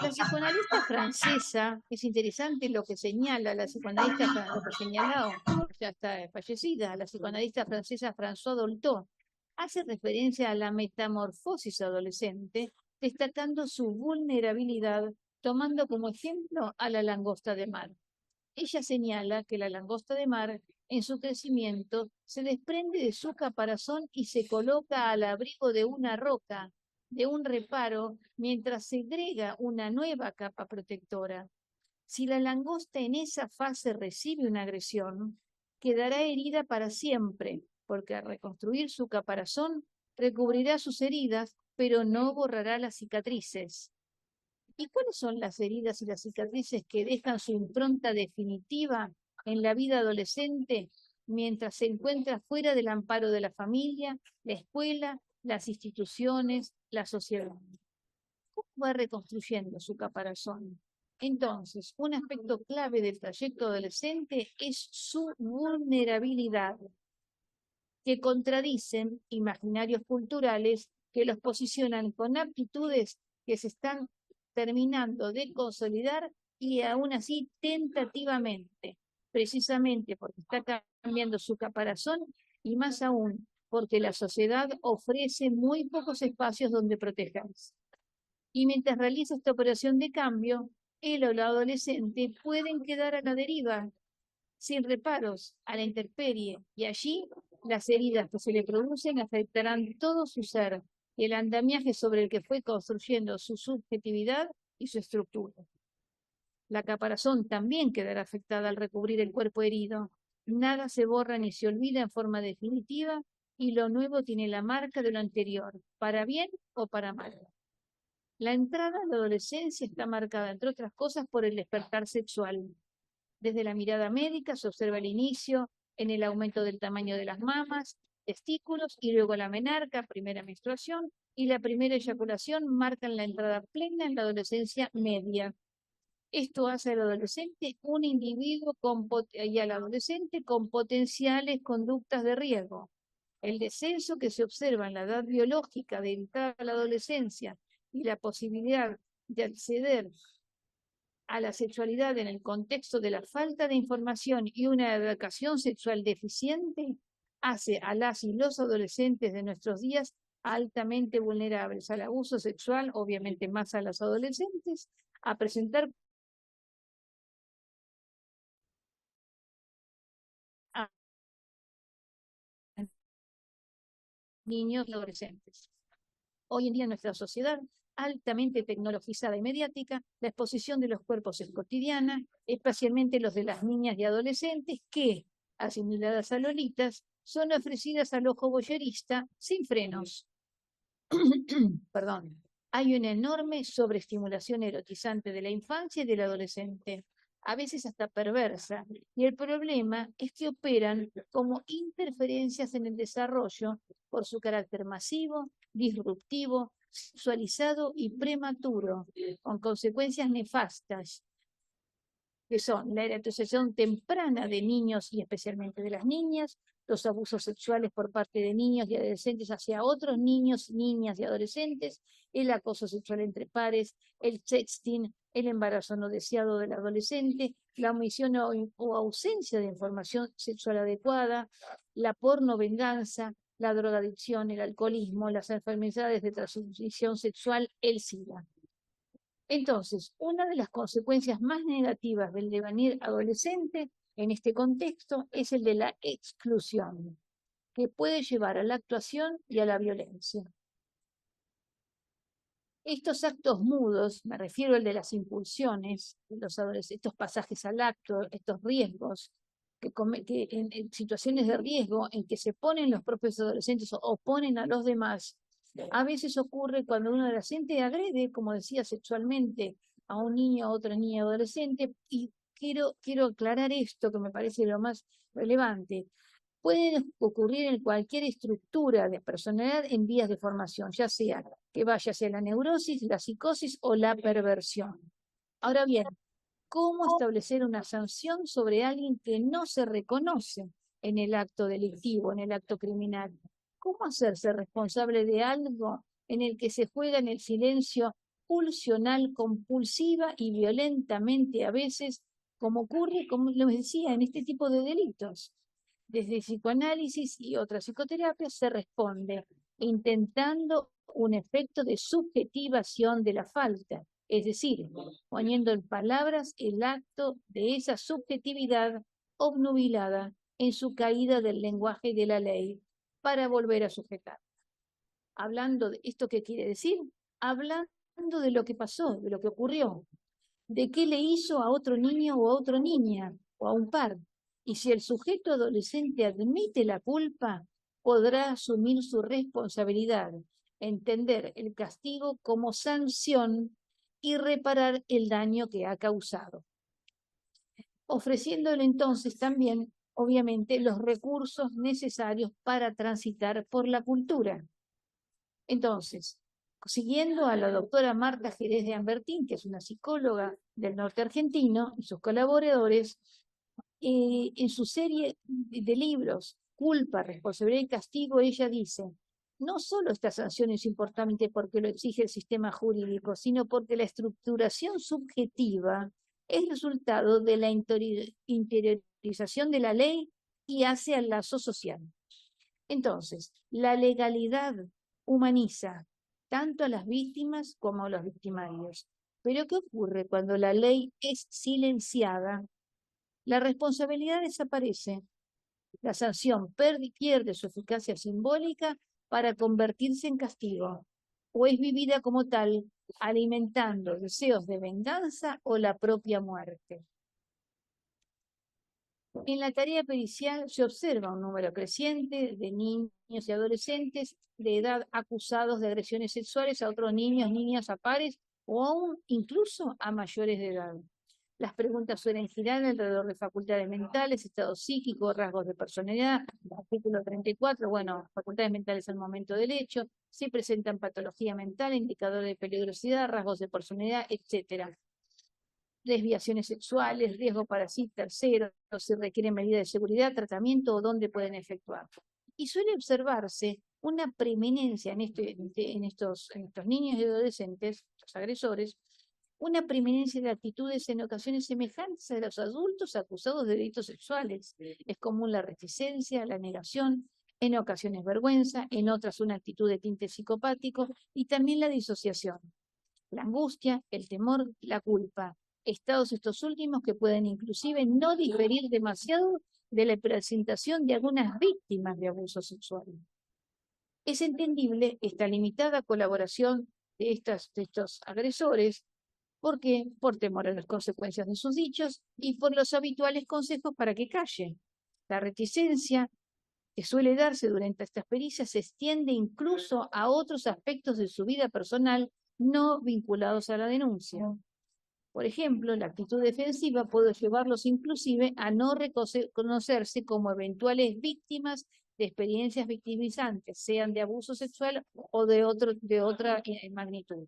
[SPEAKER 5] La psicoanalista francesa, es interesante lo que señala la psicoanalista, lo que señaló, ya está fallecida, la psicoanalista francesa Françoise Dolto, hace referencia a la metamorfosis adolescente, destacando su vulnerabilidad, tomando como ejemplo a la langosta de mar. Ella señala que la langosta de mar, en su crecimiento, se desprende de su caparazón y se coloca al abrigo de una roca, de un reparo, mientras segrega una nueva capa protectora. Si la langosta en esa fase recibe una agresión, quedará herida para siempre, porque al reconstruir su caparazón, recubrirá sus heridas, pero no borrará las cicatrices. ¿Y cuáles son las heridas y las cicatrices que dejan su impronta definitiva en la vida adolescente mientras se encuentra fuera del amparo de la familia, la escuela, las instituciones, la sociedad? ¿Cómo va reconstruyendo su caparazón? Entonces, un aspecto clave del trayecto adolescente es su vulnerabilidad, que contradicen imaginarios culturales que los posicionan con aptitudes que se están terminando de consolidar y aún así tentativamente, precisamente porque está cambiando su caparazón y más aún porque la sociedad ofrece muy pocos espacios donde protegerse. Y mientras realiza esta operación de cambio, él o la adolescente pueden quedar a la deriva, sin reparos, a la intemperie, y allí las heridas que se le producen afectarán todo su ser y el andamiaje sobre el que fue construyendo su subjetividad y su estructura. La caparazón también quedará afectada al recubrir el cuerpo herido. Nada se borra ni se olvida en forma definitiva y lo nuevo tiene la marca de lo anterior, para bien o para mal. La entrada a la adolescencia está marcada, entre otras cosas, por el despertar sexual. Desde la mirada médica se observa el inicio en el aumento del tamaño de las mamas, testículos y luego la menarca, primera menstruación, y la primera eyaculación marcan la entrada plena en la adolescencia media. Esto hace al adolescente un individuo y al adolescente con potenciales conductas de riesgo. El descenso que se observa en la edad biológica de entrar a la adolescencia y la posibilidad de acceder a la sexualidad en el contexto de la falta de información y una educación sexual deficiente hace a las y los adolescentes de nuestros días altamente vulnerables al abuso sexual, obviamente más a las adolescentes, a presentar a niños y adolescentes. Hoy en día en nuestra sociedad altamente tecnologizada y mediática, la exposición de los cuerpos es cotidiana, especialmente los de las niñas y adolescentes que, asimiladas a lolitas, son ofrecidas al ojo voyerista sin frenos. Perdón. Hay una enorme sobreestimulación erotizante de la infancia y del adolescente, a veces hasta perversa, y el problema es que operan como interferencias en el desarrollo por su carácter masivo, disruptivo, sexualizado y prematuro, con consecuencias nefastas, que son la erotización temprana de niños y especialmente de las niñas, los abusos sexuales por parte de niños y adolescentes hacia otros niños, niñas y adolescentes, el acoso sexual entre pares, el sexting, el embarazo no deseado del adolescente, la omisión o ausencia de información sexual adecuada, la pornovenganza, la drogadicción, el alcoholismo, las enfermedades de transmisión sexual, el SIDA. Entonces, una de las consecuencias más negativas del devenir adolescente en este contexto es el de la exclusión, que puede llevar a la actuación y a la violencia. Estos actos mudos, me refiero al de las impulsiones, los estos pasajes al acto, estos riesgos, que en situaciones de riesgo en que se ponen los propios adolescentes o oponen a los demás, a veces ocurre cuando un adolescente agrede, como decía, sexualmente a un niño, a otra niña adolescente, y quiero aclarar esto que me parece lo más relevante. Puede ocurrir en cualquier estructura de personalidad en vías de formación, ya sea que vaya hacia la neurosis, la psicosis o la perversión. Ahora bien, ¿cómo establecer una sanción sobre alguien que no se reconoce en el acto delictivo, en el acto criminal? ¿Cómo hacerse responsable de algo en el que se juega en el silencio pulsional, compulsiva y violentamente a veces, como ocurre, como les decía, en este tipo de delitos? Desde psicoanálisis y otras psicoterapias se responde intentando un efecto de subjetivación de la falta, es decir, poniendo en palabras el acto de esa subjetividad obnubilada en su caída del lenguaje de la ley para volver a sujetar. Hablando de esto, ¿qué quiere decir? Hablando de lo que pasó, de lo que ocurrió, de qué le hizo a otro niño o a otra niña, o a un par. Y si el sujeto adolescente admite la culpa, podrá asumir su responsabilidad, entender el castigo como sanción y reparar el daño que ha causado. Ofreciéndole entonces también, obviamente, los recursos necesarios para transitar por la cultura. Entonces, siguiendo a la doctora Marta Jerez de Ambertín, que es una psicóloga del norte argentino, y sus colaboradores, en su serie de libros, Culpa, Responsabilidad y Castigo, ella dice, no solo esta sanción es importante porque lo exige el sistema jurídico, sino porque la estructuración subjetiva es resultado de la interiorización utilización de la ley y hace al lazo social. Entonces, la legalidad humaniza tanto a las víctimas como a los victimarios. Pero ¿qué ocurre cuando la ley es silenciada? La responsabilidad desaparece. La sanción pierde su eficacia simbólica para convertirse en castigo, o es vivida como tal, alimentando deseos de venganza o la propia muerte. En la tarea pericial se observa un número creciente de niños y adolescentes de edad acusados de agresiones sexuales a otros niños, niñas, a pares o aún incluso a mayores de edad. Las preguntas suelen girar alrededor de facultades mentales, estado psíquico, rasgos de personalidad, artículo 34, bueno, facultades mentales al momento del hecho, si presentan patología mental, indicador de peligrosidad, rasgos de personalidad, etcétera. Desviaciones sexuales, riesgo para sí terceros, si requieren medidas de seguridad, tratamiento o dónde pueden efectuarlo. Y suele observarse una preeminencia en estos niños y adolescentes, los agresores, una preeminencia de actitudes en ocasiones semejantes a los adultos acusados de delitos sexuales. Es común la reticencia, la negación, en ocasiones vergüenza, en otras una actitud de tinte psicopático y también la disociación, la angustia, el temor, la culpa. Estados estos últimos que pueden inclusive no diferir demasiado de la presentación de algunas víctimas de abuso sexual. Es entendible esta limitada colaboración de estos agresores, porque por temor a las consecuencias de sus dichos y por los habituales consejos para que calle. La reticencia que suele darse durante estas pericias se extiende incluso a otros aspectos de su vida personal no vinculados a la denuncia. Por ejemplo, la actitud defensiva puede llevarlos inclusive a no reconocerse como eventuales víctimas de experiencias victimizantes, sean de abuso sexual o de otra magnitud.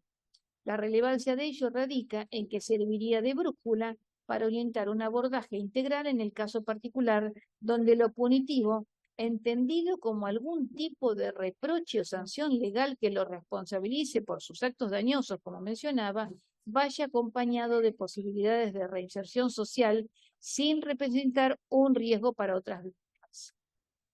[SPEAKER 5] La relevancia de ello radica en que serviría de brújula para orientar un abordaje integral en el caso particular, donde lo punitivo, entendido como algún tipo de reproche o sanción legal que lo responsabilice por sus actos dañosos, como mencionaba, vaya acompañado de posibilidades de reinserción social sin representar un riesgo para otras víctimas.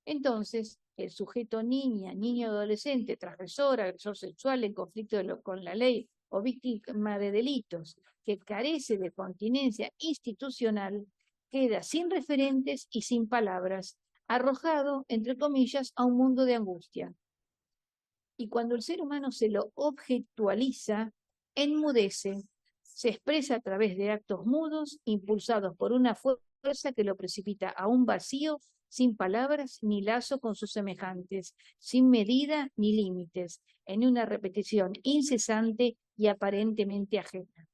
[SPEAKER 5] Entonces, el sujeto niña, niño adolescente, transgresor, agresor sexual en conflicto con la ley o víctima de delitos que carece de continencia institucional, queda sin referentes y sin palabras, arrojado, entre comillas, a un mundo de angustia. Y cuando el ser humano se lo objetualiza, enmudece, se expresa a través de actos mudos, impulsados por una fuerza que lo precipita a un vacío sin palabras ni lazo con sus semejantes, sin medida ni límites, en una repetición incesante y aparentemente ajena.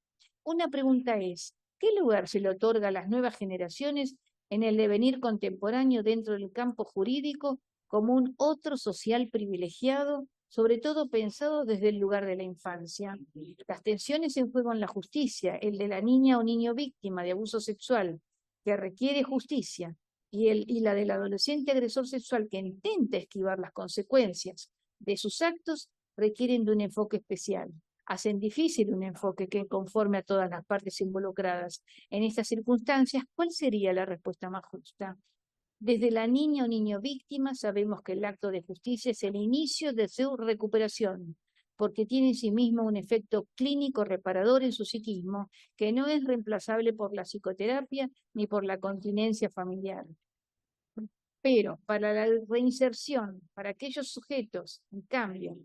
[SPEAKER 5] Una pregunta es, ¿qué lugar se le otorga a las nuevas generaciones en el devenir contemporáneo dentro del campo jurídico como un otro social privilegiado, sobre todo pensado desde el lugar de la infancia? Las tensiones en juego en la justicia, el de la niña o niño víctima de abuso sexual, que requiere justicia, y la del adolescente agresor sexual que intenta esquivar las consecuencias de sus actos, requieren de un enfoque especial. Hacen difícil un enfoque que conforme a todas las partes involucradas. En estas circunstancias, ¿cuál sería la respuesta más justa? Desde la niña o niño víctima sabemos que el acto de justicia es el inicio de su recuperación, porque tiene en sí mismo un efecto clínico reparador en su psiquismo, que no es reemplazable por la psicoterapia ni por la continencia familiar. Pero para la reinserción, para aquellos sujetos, en cambio,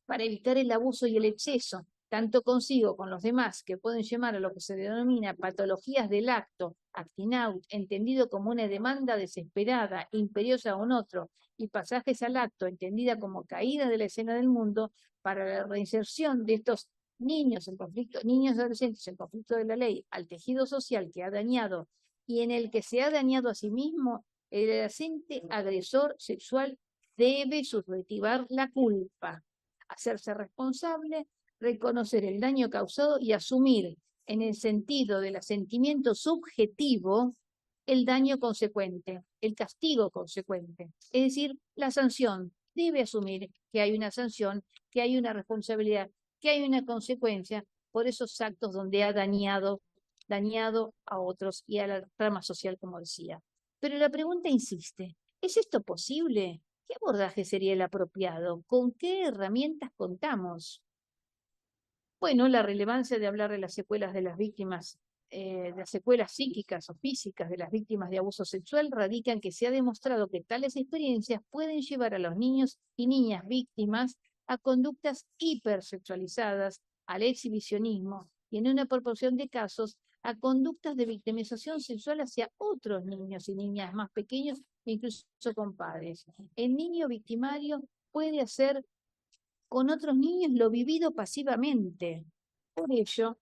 [SPEAKER 5] para evitar el abuso y el exceso, tanto consigo como con los demás, que pueden llevar a lo que se denomina patologías del acto, acting out, entendido como una demanda desesperada, imperiosa a un otro, y pasajes al acto, entendida como caída de la escena del mundo, para la reinserción de estos niños en conflicto, niños y adolescentes en conflicto de la ley, al tejido social que ha dañado y en el que se ha dañado a sí mismo, el adolescente agresor sexual debe subjetivar la culpa, hacerse responsable, reconocer el daño causado y asumir, en el sentido del asentimiento subjetivo, el daño consecuente, el castigo consecuente. Es decir, la sanción. Debe asumir que hay una sanción, que hay una responsabilidad, que hay una consecuencia por esos actos donde ha dañado dañado a otros y a la trama social, como decía. Pero la pregunta insiste, ¿es esto posible? ¿Qué abordaje sería el apropiado? ¿Con qué herramientas contamos? Bueno, la relevancia de hablar de las secuelas de las víctimas, de las secuelas psíquicas o físicas de las víctimas de abuso sexual radica en que se ha demostrado que tales experiencias pueden llevar a los niños y niñas víctimas a conductas hipersexualizadas, al exhibicionismo y en una proporción de casos a conductas de victimización sexual hacia otros niños y niñas más pequeños, incluso con padres. El niño victimario puede hacer con otros niños lo vivido pasivamente. Por ello,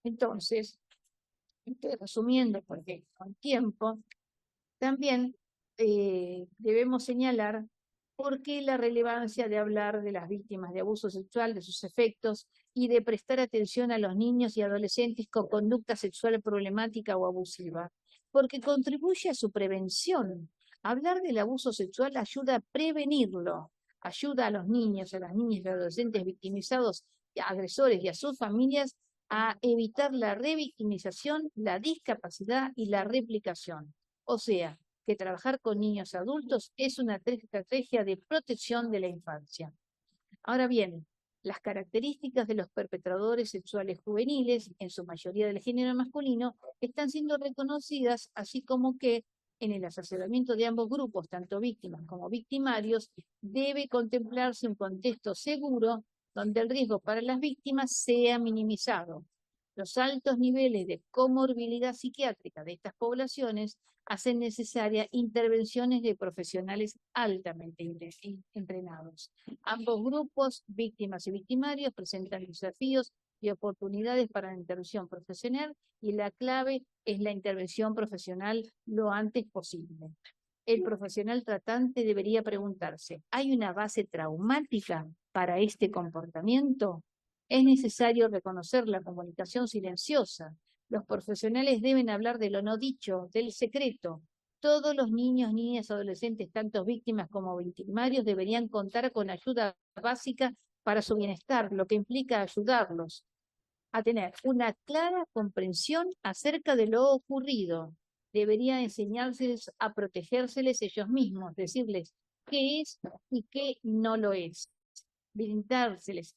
[SPEAKER 5] entonces, estoy resumiendo porque con tiempo, también debemos señalar por qué la relevancia de hablar de las víctimas de abuso sexual, de sus efectos y de prestar atención a los niños y adolescentes con conducta sexual problemática o abusiva, porque contribuye a su prevención. Hablar del abuso sexual ayuda a prevenirlo, ayuda a los niños, a las niñas y adolescentes victimizados, agresores y a sus familias a evitar la revictimización, la discapacidad y la replicación. O sea, que trabajar con niños adultos es una estrategia de protección de la infancia. Ahora bien, las características de los perpetradores sexuales juveniles, en su mayoría del género masculino, están siendo reconocidas, así como que en el asesoramiento de ambos grupos, tanto víctimas como victimarios, debe contemplarse un contexto seguro donde el riesgo para las víctimas sea minimizado. Los altos niveles de comorbilidad psiquiátrica de estas poblaciones hacen necesarias intervenciones de profesionales altamente entrenados. Ambos grupos, víctimas y victimarios, presentan desafíos y oportunidades para la intervención profesional y la clave es la intervención profesional lo antes posible. El profesional tratante debería preguntarse, ¿hay una base traumática para este comportamiento? Es necesario reconocer la comunicación silenciosa. Los profesionales deben hablar de lo no dicho, del secreto. Todos los niños, niñas, adolescentes, tanto víctimas como victimarios, deberían contar con ayuda básica para su bienestar, lo que implica ayudarlos a tener una clara comprensión acerca de lo ocurrido. Debería enseñárseles a protegérseles ellos mismos, decirles qué es y qué no lo es. Brindárseles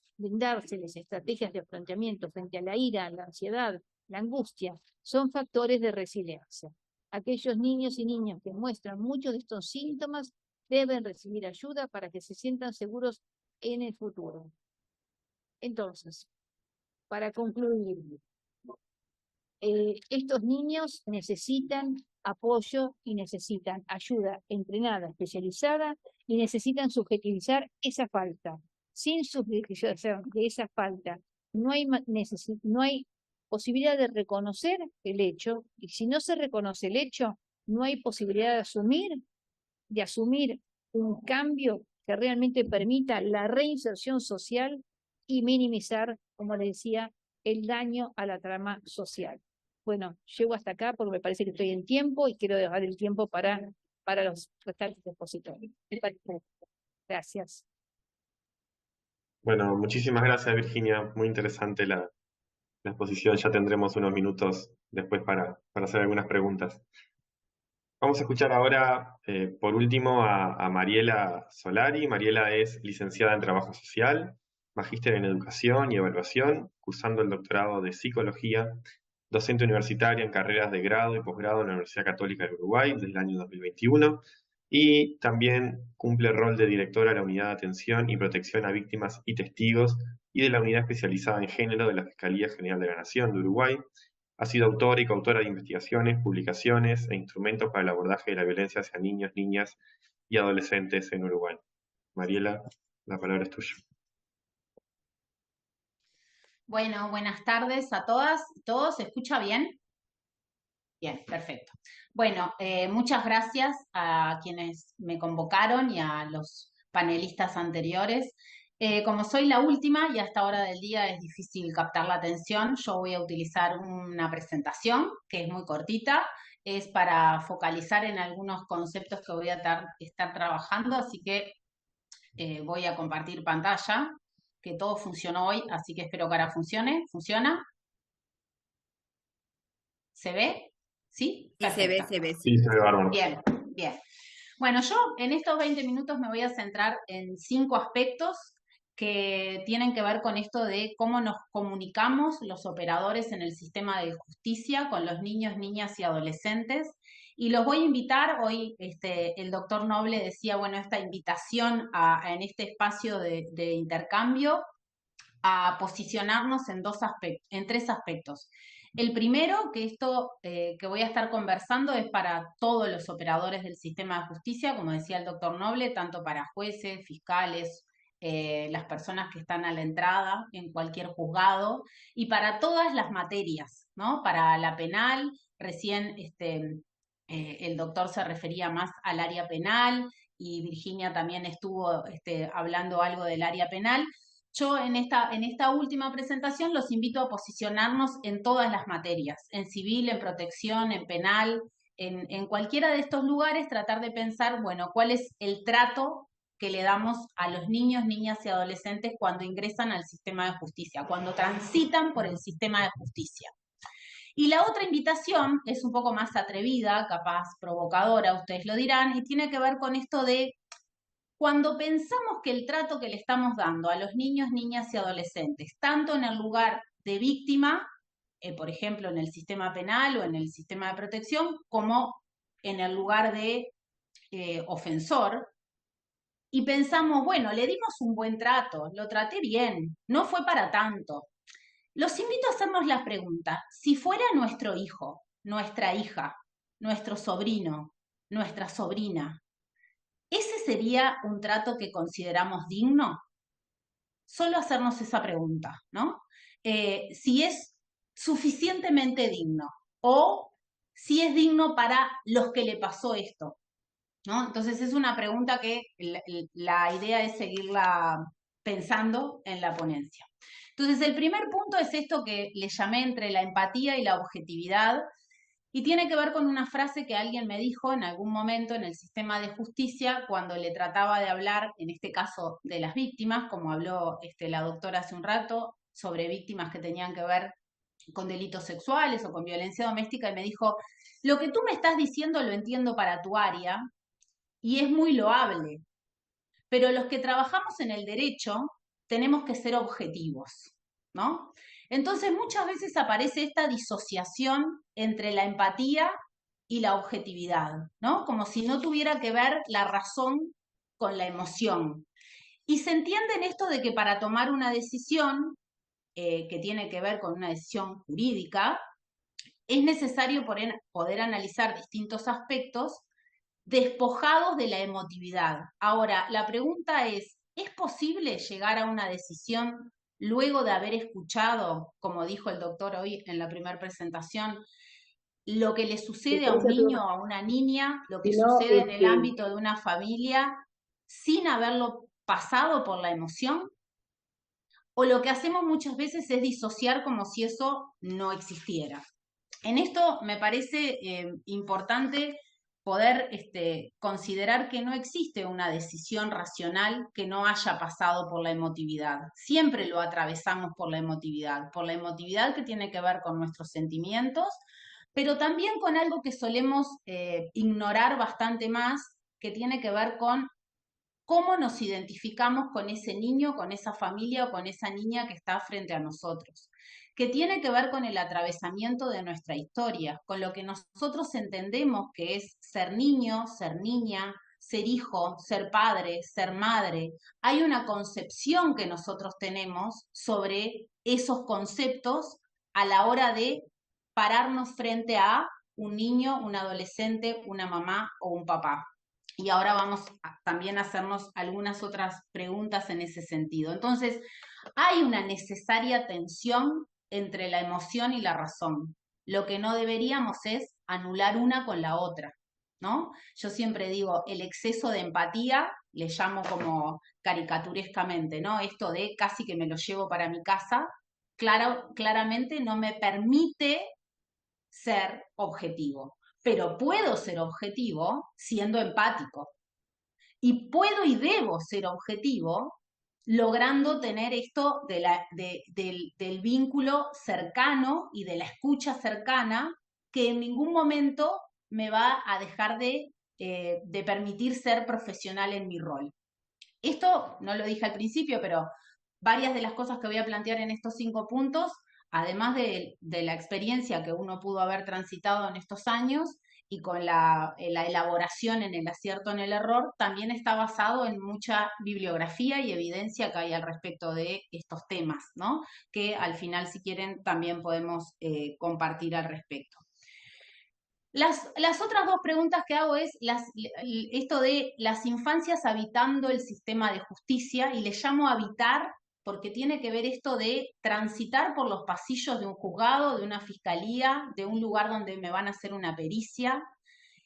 [SPEAKER 5] estrategias de afrontamiento frente a la ira, la ansiedad, la angustia, son factores de resiliencia. Aquellos niños y niñas que muestran muchos de estos síntomas deben recibir ayuda para que se sientan seguros en el futuro. Entonces, para concluir, estos niños necesitan apoyo y necesitan ayuda entrenada, especializada, y necesitan subjetivizar esa falta. Sin subjetivización de esa falta, no hay posibilidad de reconocer el hecho, y si no se reconoce el hecho, no hay posibilidad de asumir un cambio que realmente permita la reinserción social y minimizar, como les decía, el daño a la trama social. Bueno, llego hasta acá porque me parece que estoy en tiempo y quiero dejar el tiempo para los restantes expositores. Gracias.
[SPEAKER 3] Bueno, muchísimas gracias, Virginia. Muy interesante la exposición. Ya tendremos unos minutos después para hacer algunas preguntas. Vamos a escuchar ahora, por último, a Mariela Solari. Mariela es licenciada en Trabajo Social, magíster en Educación y Evaluación, cursando el doctorado de Psicología, docente universitaria en carreras de grado y posgrado en la Universidad Católica del Uruguay desde el año 2021, y también cumple el rol de directora de la Unidad de Atención y Protección a Víctimas y Testigos y de la Unidad Especializada en Género de la Fiscalía General de la Nación de Uruguay. Ha sido autora y coautora de investigaciones, publicaciones e instrumentos para el abordaje de la violencia hacia niños, niñas y adolescentes en Uruguay. Mariela, la palabra es tuya.
[SPEAKER 6] Bueno, buenas tardes a todas y todos. ¿Se escucha bien? Bien, perfecto. Bueno, muchas gracias a quienes me convocaron y a los panelistas anteriores. Como soy la última y a esta hora del día es difícil captar la atención, yo voy a utilizar una presentación que es muy cortita, es para focalizar en algunos conceptos que voy a estar trabajando, así que voy a compartir pantalla, que todo funcionó hoy, así que espero que ahora funcione. ¿Funciona? ¿Se ve? ¿Sí?
[SPEAKER 2] Sí, se ve,
[SPEAKER 6] Perfecto.
[SPEAKER 2] se ve, sí.
[SPEAKER 3] Sí, se ve bárbaro.
[SPEAKER 6] Bien, bien. Bueno, yo en estos 20 minutos me voy a centrar en 5 aspectos que tienen que ver con esto de cómo nos comunicamos los operadores en el sistema de justicia con los niños, niñas y adolescentes. Y los voy a invitar, hoy el doctor Noble decía, bueno, esta invitación en este espacio de intercambio a posicionarnos en en 3 aspectos. El primero, que esto que voy a estar conversando es para todos los operadores del sistema de justicia, como decía el doctor Noble, tanto para jueces, fiscales, las personas que están a la entrada en cualquier juzgado, y para todas las materias, ¿no? Para la penal, recién el doctor se refería más al área penal, y Virginia también estuvo hablando algo del área penal. Yo en esta última presentación los invito a posicionarnos en todas las materias, en civil, en protección, en penal, en cualquiera de estos lugares, tratar de pensar, bueno, cuál es el trato que le damos a los niños, niñas y adolescentes cuando ingresan al sistema de justicia, cuando transitan por el sistema de justicia. Y la otra invitación es un poco más atrevida, capaz provocadora, ustedes lo dirán, y tiene que ver con esto de cuando pensamos que el trato que le estamos dando a los niños, niñas y adolescentes, tanto en el lugar de víctima, por ejemplo, en el sistema penal o en el sistema de protección, como en el lugar de ofensor, y pensamos, bueno, le dimos un buen trato, lo traté bien, no fue para tanto. Los invito a hacernos la pregunta, si fuera nuestro hijo, nuestra hija, nuestro sobrino, nuestra sobrina, ¿ese sería un trato que consideramos digno? Solo hacernos esa pregunta, ¿no? Si es suficientemente digno o si es digno para los que le pasó esto, ¿no? Entonces es una pregunta que la idea es seguirla pensando en la ponencia. Entonces el primer punto es esto que le llamé entre la empatía y la objetividad, y tiene que ver con una frase que alguien me dijo en algún momento en el sistema de justicia cuando le trataba de hablar, en este caso, de las víctimas, como habló la doctora hace un rato, sobre víctimas que tenían que ver con delitos sexuales o con violencia doméstica, y me dijo, lo que tú me estás diciendo lo entiendo para tu área y es muy loable, pero los que trabajamos en el derecho tenemos que ser objetivos, ¿no? Entonces muchas veces aparece esta disociación entre la empatía y la objetividad, ¿no? Como si no tuviera que ver la razón con la emoción. Y se entiende en esto de que para tomar una decisión que tiene que ver con una decisión jurídica, es necesario poder analizar distintos aspectos despojados de la emotividad. Ahora, la pregunta ¿es posible llegar a una decisión luego de haber escuchado, como dijo el doctor hoy en la primera presentación, lo que le sucede a un niño o a una niña, lo que sucede en el ámbito de una familia, sin haberlo pasado por la emoción? O lo que hacemos muchas veces es disociar como si eso no existiera. En esto me parece importante poder considerar que no existe una decisión racional que no haya pasado por la emotividad. Siempre lo atravesamos por la emotividad que tiene que ver con nuestros sentimientos, pero también con algo que solemos ignorar bastante más, que tiene que ver con cómo nos identificamos con ese niño, con esa familia o con esa niña que está frente a nosotros, que tiene que ver con el atravesamiento de nuestra historia, con lo que nosotros entendemos que es ser niño, ser niña, ser hijo, ser padre, ser madre. Hay una concepción que nosotros tenemos sobre esos conceptos a la hora de pararnos frente a un niño, un adolescente, una mamá o un papá. Y ahora vamos también a hacernos algunas otras preguntas en ese sentido. Entonces, hay una necesaria tensión entre la emoción y la razón. Lo que no deberíamos es anular una con la otra, ¿no? Yo siempre digo, el exceso de empatía, le llamo como caricaturescamente, ¿no? Esto de casi que me lo llevo para mi casa, claramente no me permite ser objetivo. Pero puedo ser objetivo siendo empático. Y puedo y debo ser objetivo logrando tener esto del vínculo cercano y de la escucha cercana que en ningún momento me va a dejar de permitir ser profesional en mi rol. Esto no lo dije al principio, pero varias de las cosas que voy a plantear en estos 5 puntos, además de la experiencia que uno pudo haber transitado en estos años y con la elaboración en el acierto, en el error, también está basado en mucha bibliografía y evidencia que hay al respecto de estos temas, ¿no? Que al final, si quieren, también podemos compartir al respecto. Las otras 2 preguntas que hago es esto de las infancias habitando el sistema de justicia, y le llamo habitar porque tiene que ver esto de transitar por los pasillos de un juzgado, de una fiscalía, de un lugar donde me van a hacer una pericia,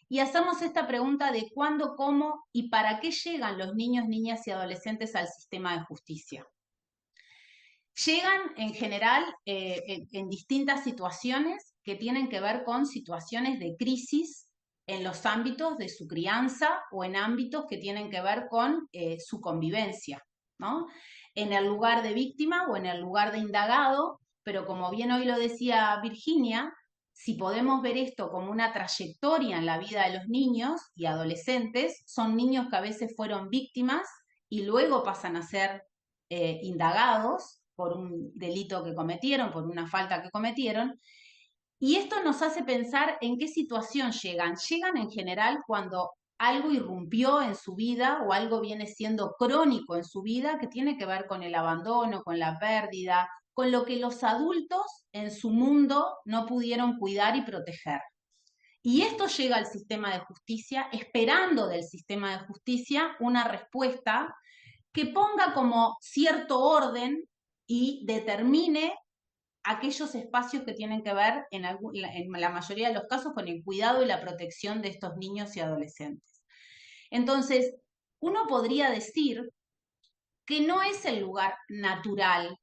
[SPEAKER 6] y hacemos esta pregunta de cuándo, cómo y para qué llegan los niños, niñas y adolescentes al sistema de justicia. Llegan en general en distintas situaciones que tienen que ver con situaciones de crisis en los ámbitos de su crianza o en ámbitos que tienen que ver con su convivencia, ¿no? En el lugar de víctima o en el lugar de indagado, pero como bien hoy lo decía Virginia, si podemos ver esto como una trayectoria en la vida de los niños y adolescentes, son niños que a veces fueron víctimas y luego pasan a ser indagados por un delito que cometieron, por una falta que cometieron, y esto nos hace pensar en qué situación llegan. Llegan en general cuando algo irrumpió en su vida o algo viene siendo crónico en su vida que tiene que ver con el abandono, con la pérdida, con lo que los adultos en su mundo no pudieron cuidar y proteger. Y esto llega al sistema de justicia, esperando del sistema de justicia una respuesta que ponga como cierto orden y determine aquellos espacios que tienen que ver, en la mayoría de los casos, con el cuidado y la protección de estos niños y adolescentes. Entonces, uno podría decir que no es el lugar natural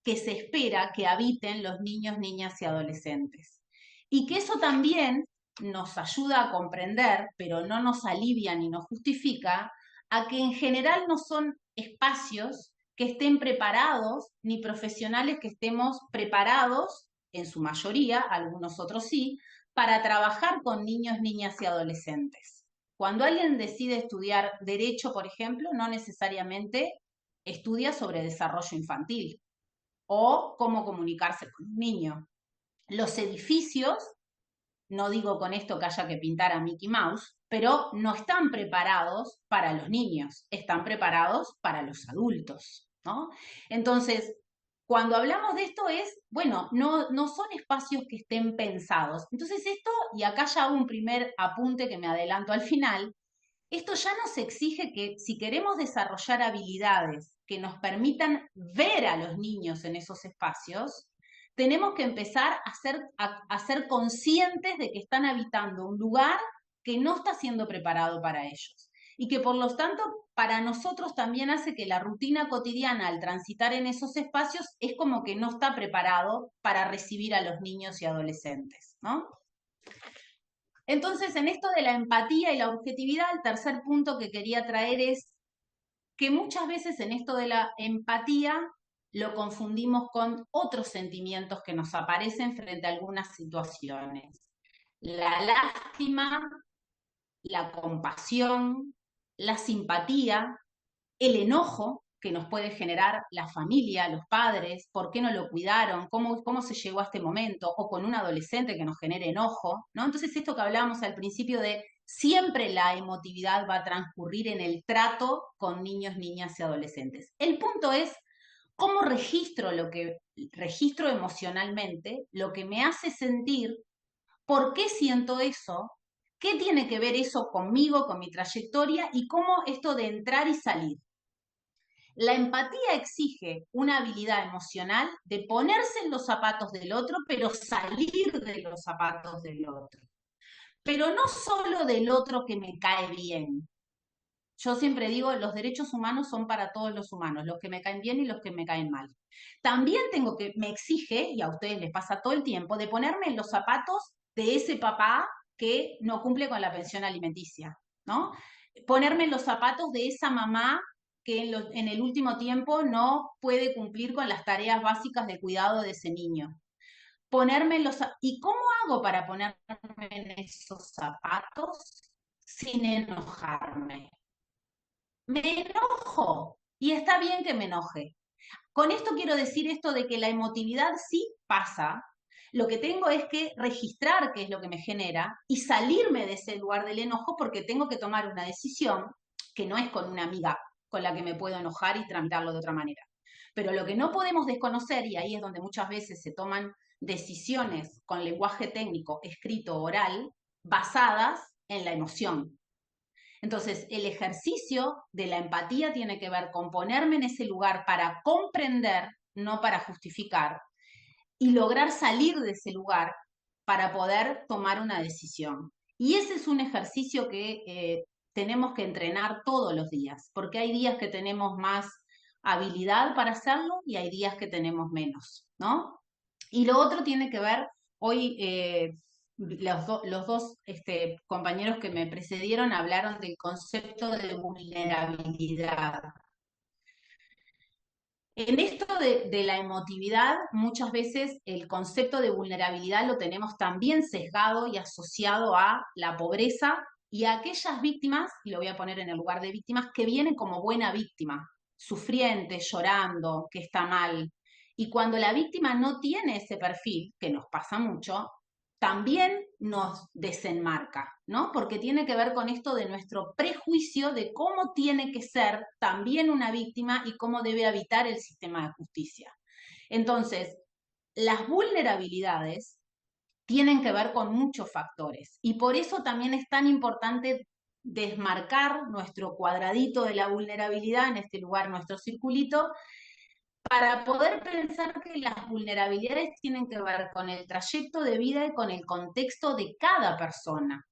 [SPEAKER 6] que se espera que habiten los niños, niñas y adolescentes. Y que eso también nos ayuda a comprender, pero no nos alivia ni nos justifica, a que en general no son espacios que estén preparados, ni profesionales que estemos preparados, en su mayoría, algunos otros sí, para trabajar con niños, niñas y adolescentes. Cuando alguien decide estudiar derecho, por ejemplo, no necesariamente estudia sobre desarrollo infantil o cómo comunicarse con un niño. Los edificios, no digo con esto que haya que pintar a Mickey Mouse, pero no están preparados para los niños, están preparados para los adultos, ¿no? Entonces, cuando hablamos de esto es, bueno, no son espacios que estén pensados. Entonces esto, y acá ya hago un primer apunte que me adelanto al final, esto ya nos exige que si queremos desarrollar habilidades que nos permitan ver a los niños en esos espacios, tenemos que empezar a ser conscientes de que están habitando un lugar que no está siendo preparado para ellos. Y que por lo tanto para nosotros también hace que la rutina cotidiana al transitar en esos espacios es como que no está preparado para recibir a los niños y adolescentes, ¿no? Entonces, en esto de la empatía y la objetividad, el tercer punto que quería traer es que muchas veces en esto de la empatía lo confundimos con otros sentimientos que nos aparecen frente a algunas situaciones. La lástima, la compasión, la simpatía, el enojo que nos puede generar la familia, los padres, por qué no lo cuidaron, cómo se llegó a este momento, o con un adolescente que nos genere enojo, ¿no? Entonces esto que hablábamos al principio de siempre la emotividad va a transcurrir en el trato con niños, niñas y adolescentes. El punto es cómo registro emocionalmente lo que me hace sentir, por qué siento eso, qué tiene que ver eso conmigo, con mi trayectoria, y cómo esto de entrar y salir. La empatía exige una habilidad emocional de ponerse en los zapatos del otro, pero salir de los zapatos del otro. Pero no solo del otro que me cae bien. Yo siempre digo, los derechos humanos son para todos los humanos, los que me caen bien y los que me caen mal. También me exige, y a ustedes les pasa todo el tiempo, de ponerme en los zapatos de ese papá que no cumple con la pensión alimenticia, ¿no? Ponerme en los zapatos de esa mamá que en el último tiempo no puede cumplir con las tareas básicas de cuidado de ese niño. ponerme ¿Y cómo hago para ponerme en esos zapatos sin enojarme? Me enojo y está bien que me enoje. Con esto quiero decir esto de que la emotividad sí pasa. Lo que tengo es que registrar qué es lo que me genera y salirme de ese lugar del enojo porque tengo que tomar una decisión que no es con una amiga con la que me puedo enojar y tramitarlo de otra manera. Pero lo que no podemos desconocer, y ahí es donde muchas veces se toman decisiones con lenguaje técnico, escrito, oral, basadas en la emoción. Entonces, el ejercicio de la empatía tiene que ver con ponerme en ese lugar para comprender, no para justificar, y lograr salir de ese lugar para poder tomar una decisión. Y ese es un ejercicio que tenemos que entrenar todos los días, porque hay días que tenemos más habilidad para hacerlo y hay días que tenemos menos, ¿no? Y lo otro tiene que ver, hoy los dos compañeros que me precedieron hablaron del concepto de vulnerabilidad. En esto de la emotividad, muchas veces el concepto de vulnerabilidad lo tenemos también sesgado y asociado a la pobreza y a aquellas víctimas, y lo voy a poner en el lugar de víctimas, que vienen como buena víctima, sufriente, llorando, que está mal. Y cuando la víctima no tiene ese perfil, que nos pasa mucho, también nos desenmarca, ¿no? Porque tiene que ver con esto de nuestro prejuicio de cómo tiene que ser también una víctima y cómo debe habitar el sistema de justicia. Entonces, las vulnerabilidades tienen que ver con muchos factores y por eso también es tan importante desmarcar nuestro cuadradito de la vulnerabilidad, en este lugar nuestro circulito, para poder pensar que las vulnerabilidades tienen que ver con el trayecto de vida y con el contexto de cada persona.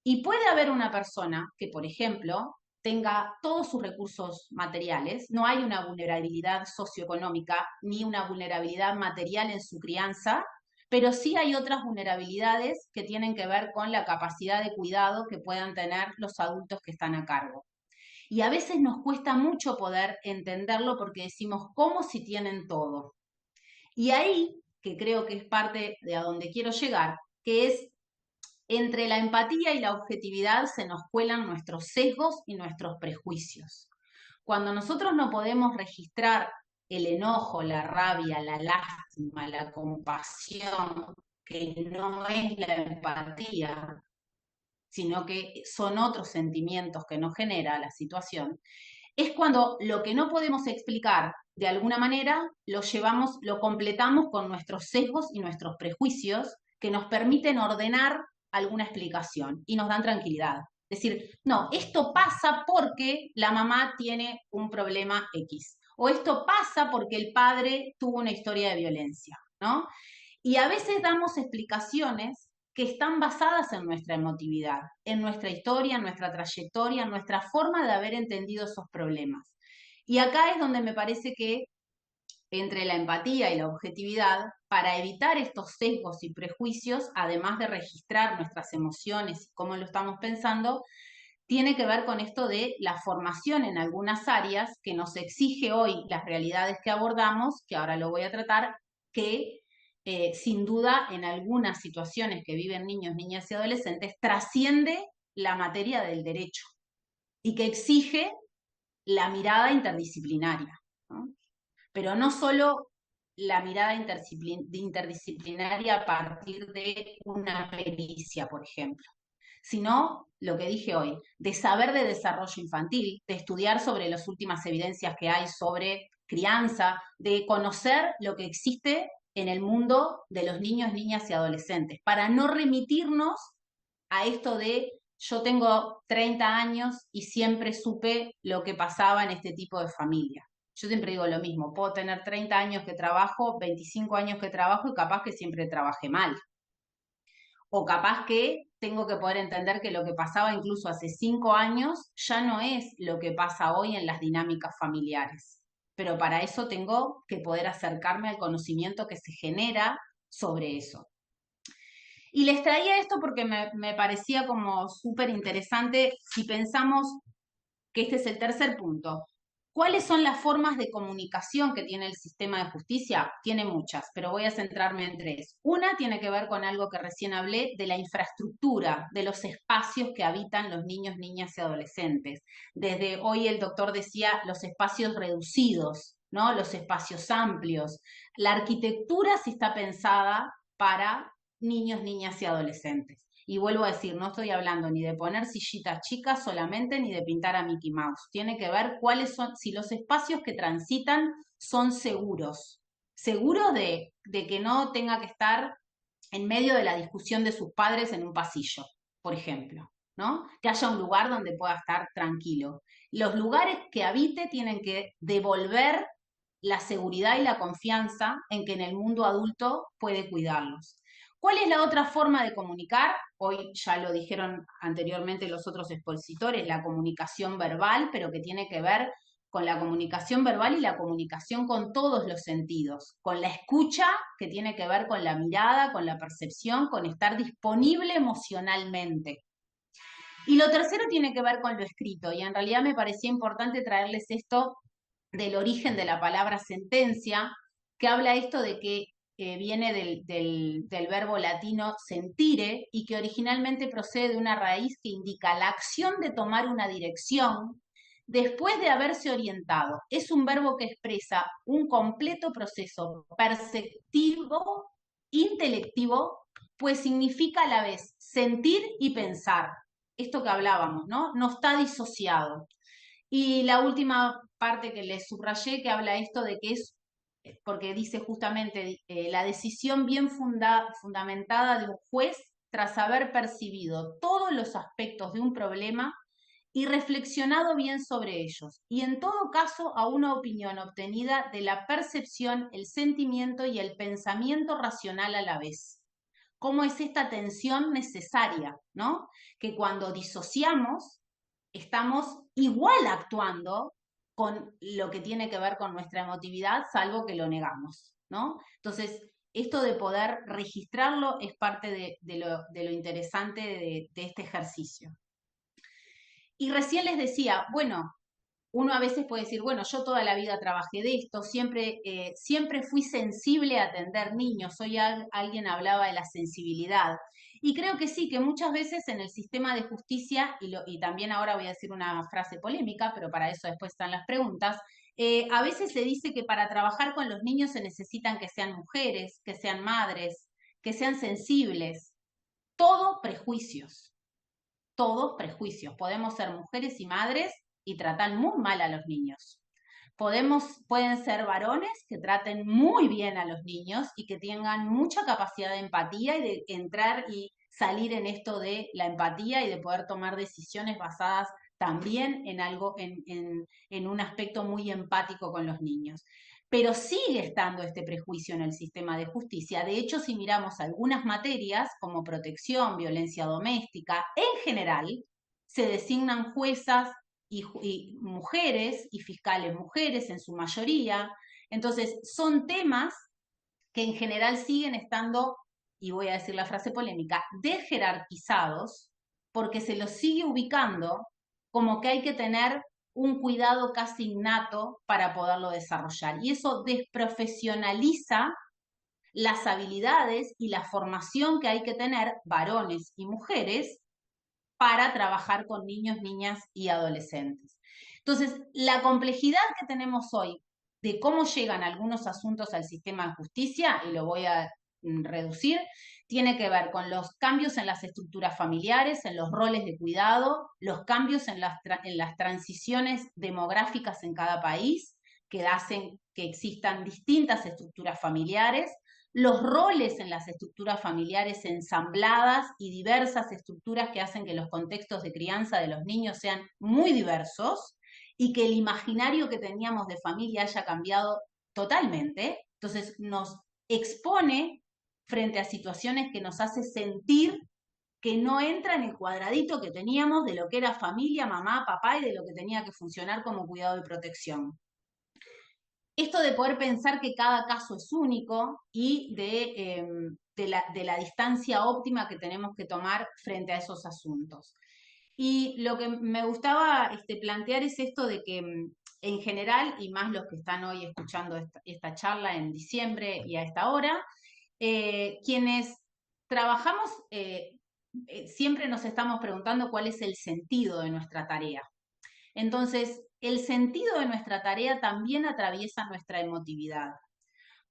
[SPEAKER 6] Y puede haber una persona que, por ejemplo, tenga todos sus recursos materiales, no hay una vulnerabilidad socioeconómica ni una vulnerabilidad material en su crianza, pero sí hay otras vulnerabilidades que tienen que ver con la capacidad de cuidado que puedan tener los adultos que están a cargo. Y a veces nos cuesta mucho poder entenderlo porque decimos, ¿cómo si tienen todo? Y ahí, que creo que es parte de a donde quiero llegar, que es entre la empatía y la objetividad se nos cuelan nuestros sesgos y nuestros prejuicios. Cuando nosotros no podemos registrar el enojo, la rabia, la lástima, la compasión, que no es la empatía, sino que son otros sentimientos que nos genera la situación, es cuando lo que no podemos explicar de alguna manera lo llevamos, lo completamos con nuestros sesgos y nuestros prejuicios que nos permiten ordenar alguna explicación y nos dan tranquilidad. Es decir, no, esto pasa porque la mamá tiene un problema X, o esto pasa porque el padre tuvo una historia de violencia, ¿no? Y a veces damos explicaciones que están basadas en nuestra emotividad, en nuestra historia, en nuestra trayectoria, en nuestra forma de haber entendido esos problemas. Y acá es donde me parece que entre la empatía y la objetividad, para evitar estos sesgos y prejuicios, además de registrar nuestras emociones y cómo lo estamos pensando, tiene que ver con esto de la formación en algunas áreas que nos exige hoy las realidades que abordamos, que ahora lo voy a tratar, que sin duda en algunas situaciones que viven niños, niñas y adolescentes trasciende la materia del derecho y que exige la mirada interdisciplinaria, ¿no? Pero no solo la mirada interdisciplinaria a partir de una pericia, por ejemplo, sino lo que dije hoy, de saber de desarrollo infantil, de estudiar sobre las últimas evidencias que hay sobre crianza, de conocer lo que existe en el mundo de los niños, niñas y adolescentes, para no remitirnos a esto de yo tengo 30 años y siempre supe lo que pasaba en este tipo de familia. Yo siempre digo lo mismo, puedo tener 30 años que trabajo, 25 años que trabajo y capaz que siempre trabajé mal. O capaz que tengo que poder entender que lo que pasaba incluso hace 5 años ya no es lo que pasa hoy en las dinámicas familiares. Pero para eso tengo que poder acercarme al conocimiento que se genera sobre eso. Y les traía esto porque me parecía como súper interesante si pensamos que este es el tercer punto. ¿Cuáles son las formas de comunicación que tiene el sistema de justicia? Tiene muchas, pero voy a centrarme en 3. Una tiene que ver con algo que recién hablé, de la infraestructura, de los espacios que habitan los niños, niñas y adolescentes. Desde hoy el doctor decía los espacios reducidos, ¿no? Los espacios amplios. La arquitectura sí está pensada para niños, niñas y adolescentes. Y vuelvo a decir, no estoy hablando ni de poner sillitas chicas solamente, ni de pintar a Mickey Mouse. Tiene que ver cuáles son, si los espacios que transitan son seguros. Seguros de que no tenga que estar en medio de la discusión de sus padres en un pasillo, por ejemplo, ¿no? Que haya un lugar donde pueda estar tranquilo. Los lugares que habite tienen que devolver la seguridad y la confianza en que en el mundo adulto puede cuidarlos. ¿Cuál es la otra forma de comunicar? Hoy ya lo dijeron anteriormente los otros expositores, la comunicación verbal, pero que tiene que ver con la comunicación verbal y la comunicación con todos los sentidos, con la escucha, que tiene que ver con la mirada, con la percepción, con estar disponible emocionalmente. Y lo tercero tiene que ver con lo escrito, y en realidad me parecía importante traerles esto del origen de la palabra sentencia, que habla esto de que viene del verbo latino sentire y que originalmente procede de una raíz que indica la acción de tomar una dirección después de haberse orientado. Es un verbo que expresa un completo proceso perceptivo, intelectivo, pues significa a la vez sentir y pensar. Esto que hablábamos, ¿no? No está disociado. Y la última parte que les subrayé, que habla esto de que es, porque dice justamente la decisión bien fundamentada de un juez tras haber percibido todos los aspectos de un problema y reflexionado bien sobre ellos, y en todo caso a una opinión obtenida de la percepción, el sentimiento y el pensamiento racional a la vez. ¿Cómo es esta tensión necesaria, ¿no? Que cuando disociamos, estamos igual actuando con lo que tiene que ver con nuestra emotividad, salvo que lo negamos, ¿no? Entonces, esto de poder registrarlo es parte de lo interesante de este ejercicio. Y recién les decía, bueno, uno a veces puede decir, bueno, yo toda la vida trabajé de esto, siempre fui sensible a atender niños, hoy alguien hablaba de la sensibilidad. Y creo que sí, que muchas veces en el sistema de justicia, y también ahora voy a decir una frase polémica, pero para eso después están las preguntas, a veces se dice que para trabajar con los niños se necesitan que sean mujeres, que sean madres, que sean sensibles, todo prejuicios. Todos prejuicios. Podemos ser mujeres y madres y tratar muy mal a los niños. Pueden ser varones que traten muy bien a los niños y que tengan mucha capacidad de empatía y de entrar y salir en esto de la empatía y de poder tomar decisiones basadas también en algo, en un aspecto muy empático con los niños. Pero sigue estando este prejuicio en el sistema de justicia. De hecho, si miramos algunas materias como protección, violencia doméstica, en general se designan juezas y mujeres y fiscales mujeres en su mayoría. Entonces, son temas que en general siguen estando, y voy a decir la frase polémica, desjerarquizados, porque se los sigue ubicando como que hay que tener un cuidado casi innato para poderlo desarrollar. Y eso desprofesionaliza las habilidades y la formación que hay que tener varones y mujeres para trabajar con niños, niñas y adolescentes. Entonces, la complejidad que tenemos hoy de cómo llegan algunos asuntos al sistema de justicia, y lo voy a reducir, tiene que ver con los cambios en las estructuras familiares, en los roles de cuidado, los cambios en las transiciones demográficas en cada país, que hacen que existan distintas estructuras familiares, los roles en las estructuras familiares ensambladas y diversas estructuras que hacen que los contextos de crianza de los niños sean muy diversos y que el imaginario que teníamos de familia haya cambiado totalmente. Entonces nos expone frente a situaciones que nos hace sentir que no entra en el cuadradito que teníamos de lo que era familia, mamá, papá y de lo que tenía que funcionar como cuidado y protección. Esto de poder pensar que cada caso es único y de la distancia óptima que tenemos que tomar frente a esos asuntos. Y lo que me gustaba plantear es esto de que en general, y más los que están hoy escuchando esta charla en diciembre y a esta hora, quienes trabajamos, siempre nos estamos preguntando cuál es el sentido de nuestra tarea. Entonces, el sentido de nuestra tarea también atraviesa nuestra emotividad.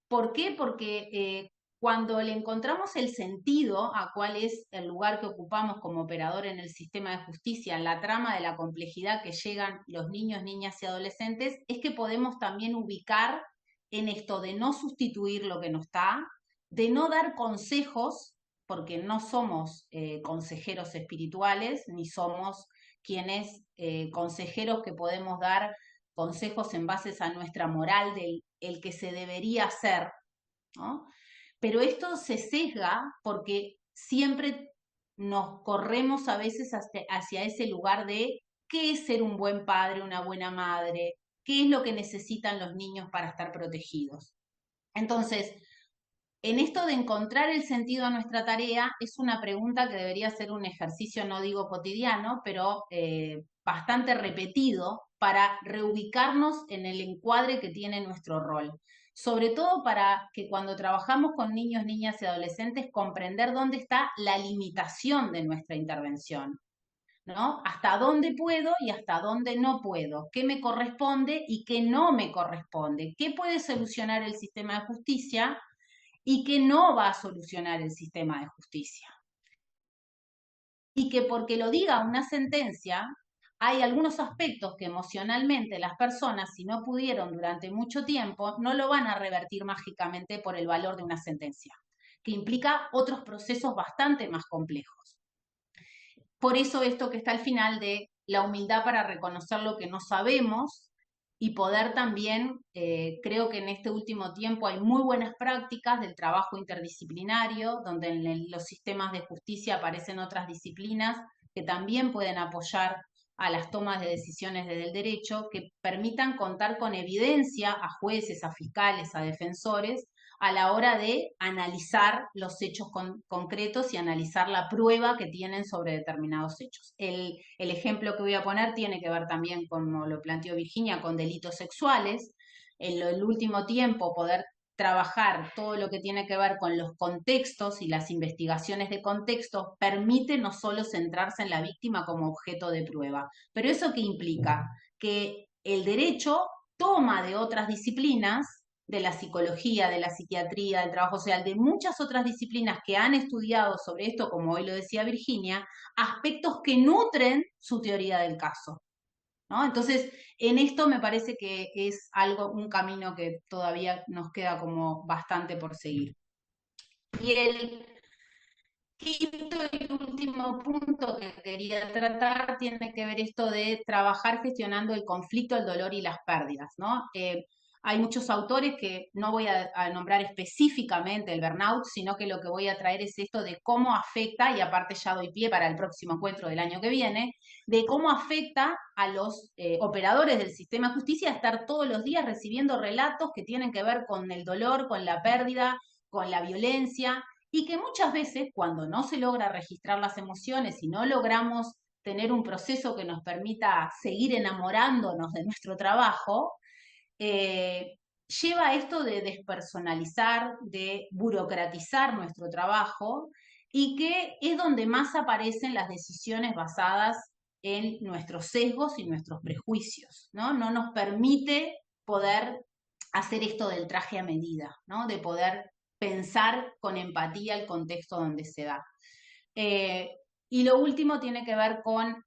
[SPEAKER 6] ¿Por qué? Porque cuando le encontramos el sentido a cuál es el lugar que ocupamos como operador en el sistema de justicia, en la trama de la complejidad que llegan los niños, niñas y adolescentes, es que podemos también ubicar en esto de no sustituir lo que no está, de no dar consejos, porque no somos consejeros espirituales, ni somos quienes consejeros que podemos dar consejos en base a nuestra moral del el que se debería hacer, ¿no? Pero esto se sesga porque siempre nos corremos a veces hacia ese lugar de qué es ser un buen padre, una buena madre, qué es lo que necesitan los niños para estar protegidos. Entonces, en esto de encontrar el sentido a nuestra tarea, es una pregunta que debería ser un ejercicio, no digo cotidiano, pero bastante repetido para reubicarnos en el encuadre que tiene nuestro rol. Sobre todo para que cuando trabajamos con niños, niñas y adolescentes, comprender dónde está la limitación de nuestra intervención, ¿no? Hasta dónde puedo y hasta dónde no puedo, qué me corresponde y qué no me corresponde, qué puede solucionar el sistema de justicia y que no va a solucionar el sistema de justicia. Y que porque lo diga una sentencia, hay algunos aspectos que emocionalmente las personas, si no pudieron durante mucho tiempo, no lo van a revertir mágicamente por el valor de una sentencia, que implica otros procesos bastante más complejos. Por eso esto que está al final de la humildad para reconocer lo que no sabemos y poder también, creo que en este último tiempo hay muy buenas prácticas del trabajo interdisciplinario, donde en los sistemas de justicia aparecen otras disciplinas que también pueden apoyar a las tomas de decisiones desde el derecho, que permitan contar con evidencia a jueces, a fiscales, a defensores, a la hora de analizar los hechos concretos y analizar la prueba que tienen sobre determinados hechos. El ejemplo que voy a poner tiene que ver también, como lo planteó Virginia, con delitos sexuales. En el último tiempo, poder trabajar todo lo que tiene que ver con los contextos y las investigaciones de contextos permite no solo centrarse en la víctima como objeto de prueba, pero ¿eso qué implica? Que el derecho toma de otras disciplinas, de la psicología, de la psiquiatría, del trabajo social, de muchas otras disciplinas que han estudiado sobre esto, como hoy lo decía Virginia, aspectos que nutren su teoría del caso, ¿no? Entonces, en esto me parece que es un camino que todavía nos queda como bastante por seguir. Y el quinto y último punto que quería tratar tiene que ver esto de trabajar gestionando el conflicto, el dolor y las pérdidas, ¿no? Hay muchos autores que no voy a nombrar específicamente el burnout, sino que lo que voy a traer es esto de cómo afecta, y aparte ya doy pie para el próximo encuentro del año que viene, de cómo afecta a los operadores del sistema de justicia estar todos los días recibiendo relatos que tienen que ver con el dolor, con la pérdida, con la violencia, y que muchas veces cuando no se logra registrar las emociones y no logramos tener un proceso que nos permita seguir enamorándonos de nuestro trabajo, lleva a esto de despersonalizar, de burocratizar nuestro trabajo, y que es donde más aparecen las decisiones basadas en nuestros sesgos y nuestros prejuicios, ¿no? No nos permite poder hacer esto del traje a medida, ¿no? De poder pensar con empatía el contexto donde se da. Y lo último tiene que ver con,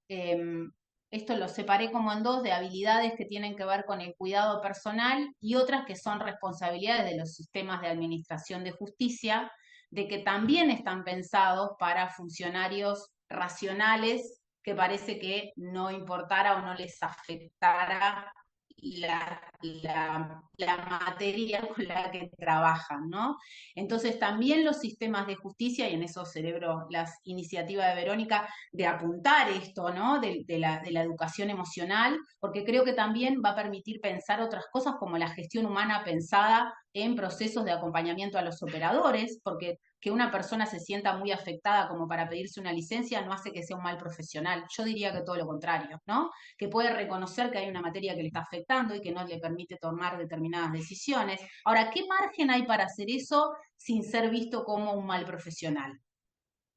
[SPEAKER 6] esto lo separé como en dos, de habilidades que tienen que ver con el cuidado personal y otras que son responsabilidades de los sistemas de administración de justicia, de que también están pensados para funcionarios racionales, que parece que no importara o no les afectara la materia con la que trabajan, ¿no? Entonces también los sistemas de justicia, y en eso celebro las iniciativas de Verónica, de apuntar esto, ¿no? De la educación emocional, porque creo que también va a permitir pensar otras cosas como la gestión humana pensada en procesos de acompañamiento a los operadores, porque que una persona se sienta muy afectada como para pedirse una licencia no hace que sea un mal profesional. Yo diría que todo lo contrario, ¿no? Que puede reconocer que hay una materia que le está afectando y que no le permite tomar determinadas decisiones. Ahora, ¿qué margen hay para hacer eso sin ser visto como un mal profesional?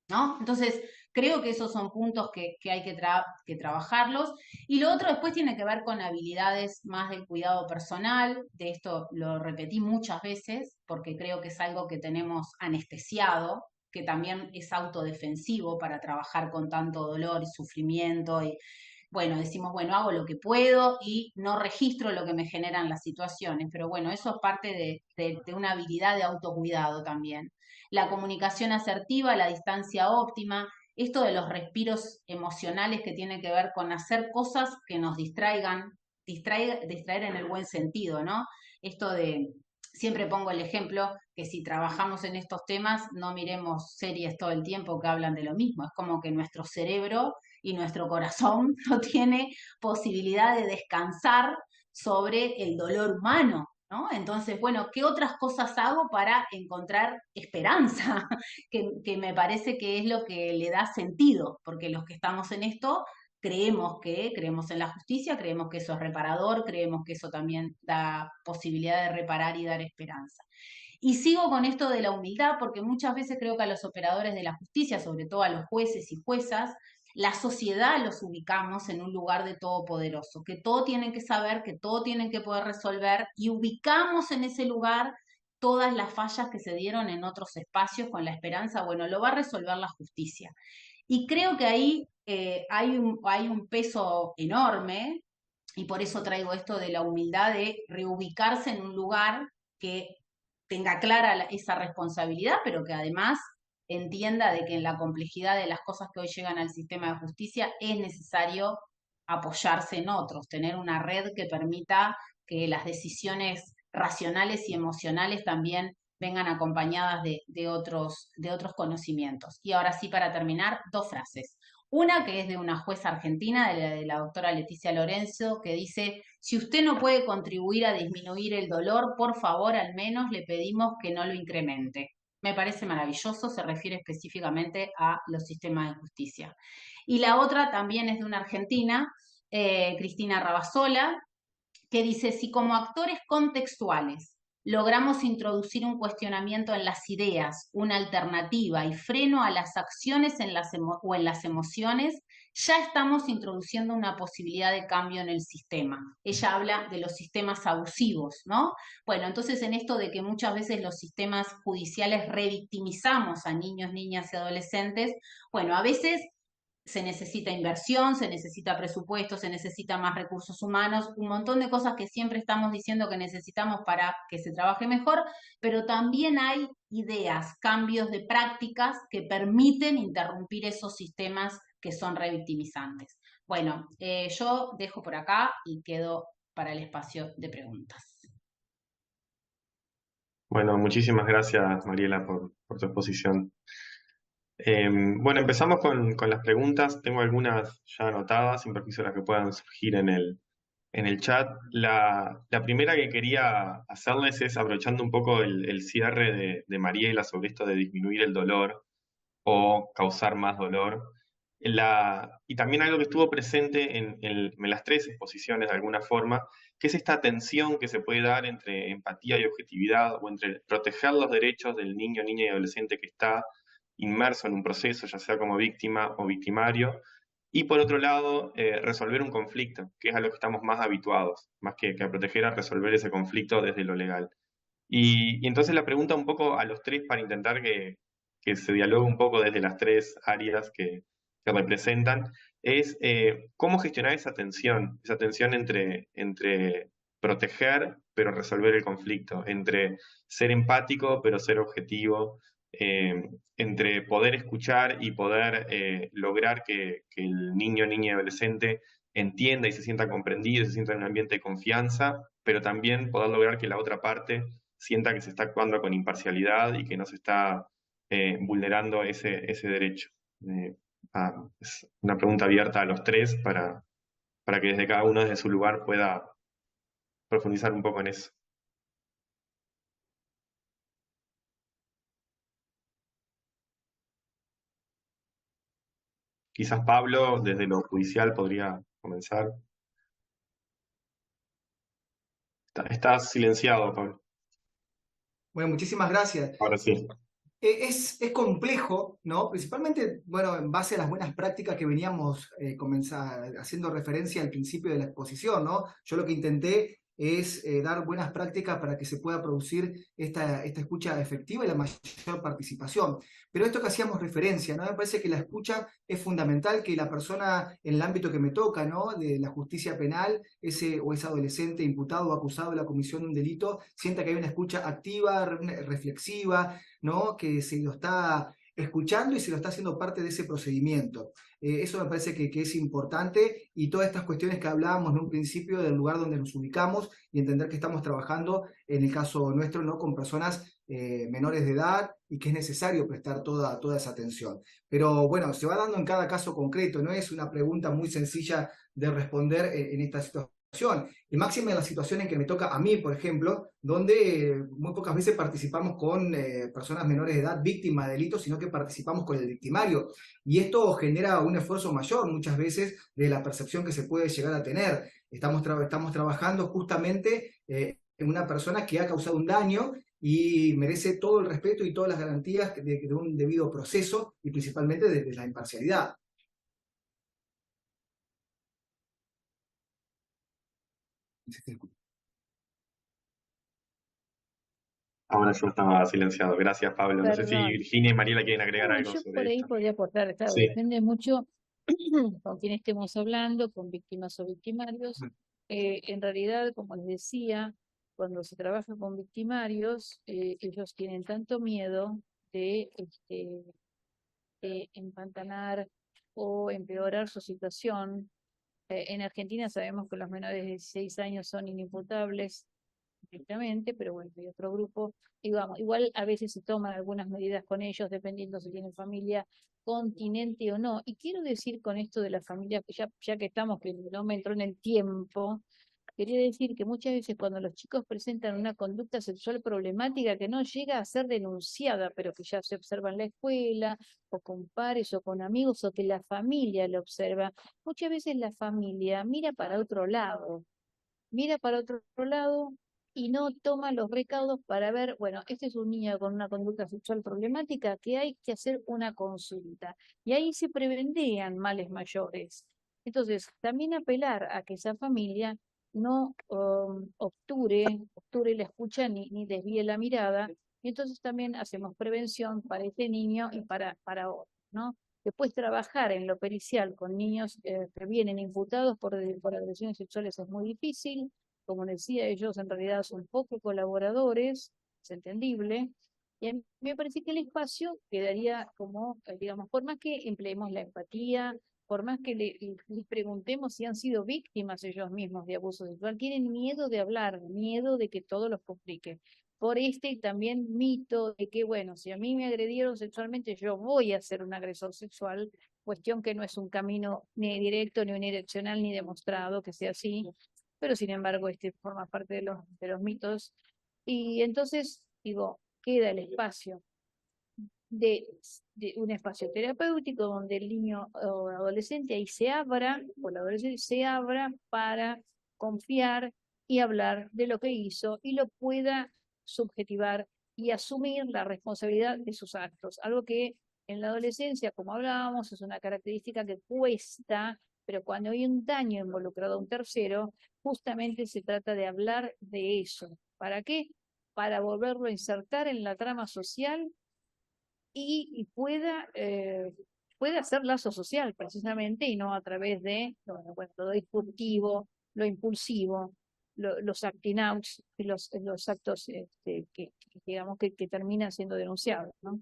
[SPEAKER 6] ¿No? Entonces, creo que esos son puntos que hay que trabajarlos. Y lo otro después tiene que ver con habilidades más del cuidado personal. De esto lo repetí muchas veces porque creo que es algo que tenemos anestesiado, que también es autodefensivo para trabajar con tanto dolor y sufrimiento. Y bueno, decimos, bueno, hago lo que puedo y no registro lo que me generan las situaciones. Pero bueno, eso es parte de una habilidad de autocuidado también. La comunicación asertiva, la distancia óptima, esto de los respiros emocionales que tiene que ver con hacer cosas que nos distraigan, distraer en el buen sentido, ¿no? Esto de, siempre pongo el ejemplo, que si trabajamos en estos temas, no miremos series todo el tiempo que hablan de lo mismo, es como que nuestro cerebro y nuestro corazón no tiene posibilidad de descansar sobre el dolor humano, ¿no? Entonces, bueno, ¿qué otras cosas hago para encontrar esperanza? que me parece que es lo que le da sentido, porque los que estamos en esto creemos en la justicia, creemos que eso es reparador, creemos que eso también da posibilidad de reparar y dar esperanza. Y sigo con esto de la humildad, porque muchas veces creo que a los operadores de la justicia, sobre todo a los jueces y juezas, la sociedad los ubicamos en un lugar de todopoderoso, que todo tienen que saber, que todo tienen que poder resolver, y ubicamos en ese lugar todas las fallas que se dieron en otros espacios con la esperanza, bueno, lo va a resolver la justicia. Y creo que ahí hay un peso enorme, y por eso traigo esto de la humildad de reubicarse en un lugar que tenga clara esa responsabilidad, pero que además entienda de que en la complejidad de las cosas que hoy llegan al sistema de justicia es necesario apoyarse en otros, tener una red que permita que las decisiones racionales y emocionales también vengan acompañadas de otros conocimientos. Y ahora sí, para terminar, dos frases. Una que es de una jueza argentina, de la doctora Leticia Lorenzo, que dice, si usted no puede contribuir a disminuir el dolor, por favor, al menos le pedimos que no lo incremente. Me parece maravilloso, se refiere específicamente a los sistemas de justicia. Y la otra también es de una argentina, Cristina Rabasola, que dice, si como actores contextuales logramos introducir un cuestionamiento en las ideas, una alternativa y freno a las acciones o en las emociones, ya estamos introduciendo una posibilidad de cambio en el sistema. Ella habla de los sistemas abusivos, ¿no? Bueno, entonces en esto de que muchas veces los sistemas judiciales revictimizamos a niños, niñas y adolescentes, bueno, a veces se necesita inversión, se necesita presupuesto, se necesita más recursos humanos, un montón de cosas que siempre estamos diciendo que necesitamos para que se trabaje mejor, pero también hay ideas, cambios de prácticas que permiten interrumpir esos sistemas que son revictimizantes. Bueno, yo dejo por acá y quedo para el espacio de preguntas.
[SPEAKER 3] Bueno, muchísimas gracias, Mariela, por tu exposición. Bueno, empezamos con las preguntas. Tengo algunas ya anotadas, sin perjuicio de las que puedan surgir en el chat. La primera que quería hacerles es, aprovechando un poco el cierre de Mariela sobre esto de disminuir el dolor o causar más dolor. Y también algo que estuvo presente en las tres exposiciones de alguna forma, que es esta tensión que se puede dar entre empatía y objetividad, o entre proteger los derechos del niño, niña y adolescente que está inmerso en un proceso, ya sea como víctima o victimario, y por otro lado, resolver un conflicto, que es a lo que estamos más habituados, más que a proteger, a resolver ese conflicto desde lo legal. Y entonces la pregunta un poco a los tres para intentar que se dialogue un poco desde las tres áreas que representan, es cómo gestionar esa tensión entre proteger pero resolver el conflicto, entre ser empático pero ser objetivo, entre poder escuchar y poder lograr que el niño, niña y adolescente entienda y se sienta comprendido, y se sienta en un ambiente de confianza, pero también poder lograr que la otra parte sienta que se está actuando con imparcialidad y que no se está vulnerando ese derecho. Es una pregunta abierta a los tres para que desde cada uno desde su lugar pueda profundizar un poco en eso. Quizás Pablo, desde lo judicial, podría comenzar. Estás silenciado, Pablo.
[SPEAKER 4] Bueno, muchísimas gracias.
[SPEAKER 3] Ahora sí.
[SPEAKER 4] Es complejo, ¿no? Principalmente, bueno, en base a las buenas prácticas que veníamos haciendo referencia al principio de la exposición, ¿no? Yo lo que intenté es dar buenas prácticas para que se pueda producir esta escucha efectiva y la mayor participación. Pero esto que hacíamos referencia, ¿no? Me parece que la escucha es fundamental, que la persona en el ámbito que me toca, ¿no? De la justicia penal, ese adolescente imputado o acusado de la comisión de un delito, sienta que hay una escucha activa, reflexiva, ¿no? Que se lo está escuchando y se lo está haciendo parte de ese procedimiento. Eso me parece que es importante, y todas estas cuestiones que hablábamos en un principio del lugar donde nos ubicamos y entender que estamos trabajando, en el caso nuestro, ¿no? Con personas menores de edad, y que es necesario prestar toda esa atención. Pero bueno, se va dando en cada caso concreto, no es una pregunta muy sencilla de responder en esta situación. Y máxima en la situación en que me toca a mí, por ejemplo, donde muy pocas veces participamos con personas menores de edad víctimas de delitos, sino que participamos con el victimario. Y esto genera un esfuerzo mayor muchas veces de la percepción que se puede llegar a tener. Estamos trabajando justamente en una persona que ha causado un daño y merece todo el respeto y todas las garantías de un debido proceso, y principalmente de la imparcialidad.
[SPEAKER 3] Ahora yo estaba silenciado. Gracias, Pablo. No sé si
[SPEAKER 5] Perdón.
[SPEAKER 3] Virginia y Mariela quieren agregar
[SPEAKER 5] No,
[SPEAKER 3] algo
[SPEAKER 5] yo por
[SPEAKER 3] sobre
[SPEAKER 5] ahí
[SPEAKER 3] esto.
[SPEAKER 5] podría aportar, claro,
[SPEAKER 3] Sí.
[SPEAKER 5] depende mucho con quién estemos hablando, con víctimas o victimarios. En realidad, como les decía, cuando se trabaja con victimarios, ellos tienen tanto miedo de empantanar o empeorar su situación. En Argentina sabemos que los menores de 16 años son inimputables directamente, pero bueno, hay otro grupo. Y vamos, igual a veces se toman algunas medidas con ellos, dependiendo si tienen familia continente o no. Y quiero decir con esto de la familia, que ya que estamos, que no me entró en el tiempo, quería decir que muchas veces cuando los chicos presentan una conducta sexual problemática que no llega a ser denunciada, pero que ya se observa en la escuela, o con pares o con amigos, o que la familia lo observa, muchas veces la familia mira para otro lado y no toma los recaudos para ver, bueno, este es un niño con una conducta sexual problemática, que hay que hacer una consulta. Y ahí se prevendrían males mayores. Entonces, también apelar a que esa familia no obture la escucha ni desvíe la mirada. Y entonces también hacemos prevención para este niño y para otros, ¿no? Después, trabajar en lo pericial con niños que vienen imputados por agresiones sexuales es muy difícil. Como decía, ellos en realidad son poco colaboradores, es entendible. Y a mí me parece que el espacio quedaría como, digamos, por más que empleemos la empatía, por más que les preguntemos si han sido víctimas ellos mismos de abuso sexual, tienen miedo de hablar, miedo de que todo los complique. Por este también mito de que, bueno, si a mí me agredieron sexualmente, yo voy a ser un agresor sexual, cuestión que no es un camino ni directo, ni unidireccional, ni demostrado que sea así, pero sin embargo este forma parte de los mitos. Y entonces, digo, queda el espacio de un espacio terapéutico donde el niño o adolescente ahí se abra, o el adolescente se abra para confiar y hablar de lo que hizo y lo pueda subjetivar y asumir la responsabilidad de sus actos. Algo que en la adolescencia, como hablábamos, es una característica que cuesta, pero cuando hay un daño involucrado a un tercero, justamente se trata de hablar de eso. ¿Para qué? Para volverlo a insertar en la trama social y pueda hacer lazo social precisamente, y no a través de lo disruptivo, lo impulsivo, los acting outs y los actos que digamos que terminan siendo denunciados, ¿no?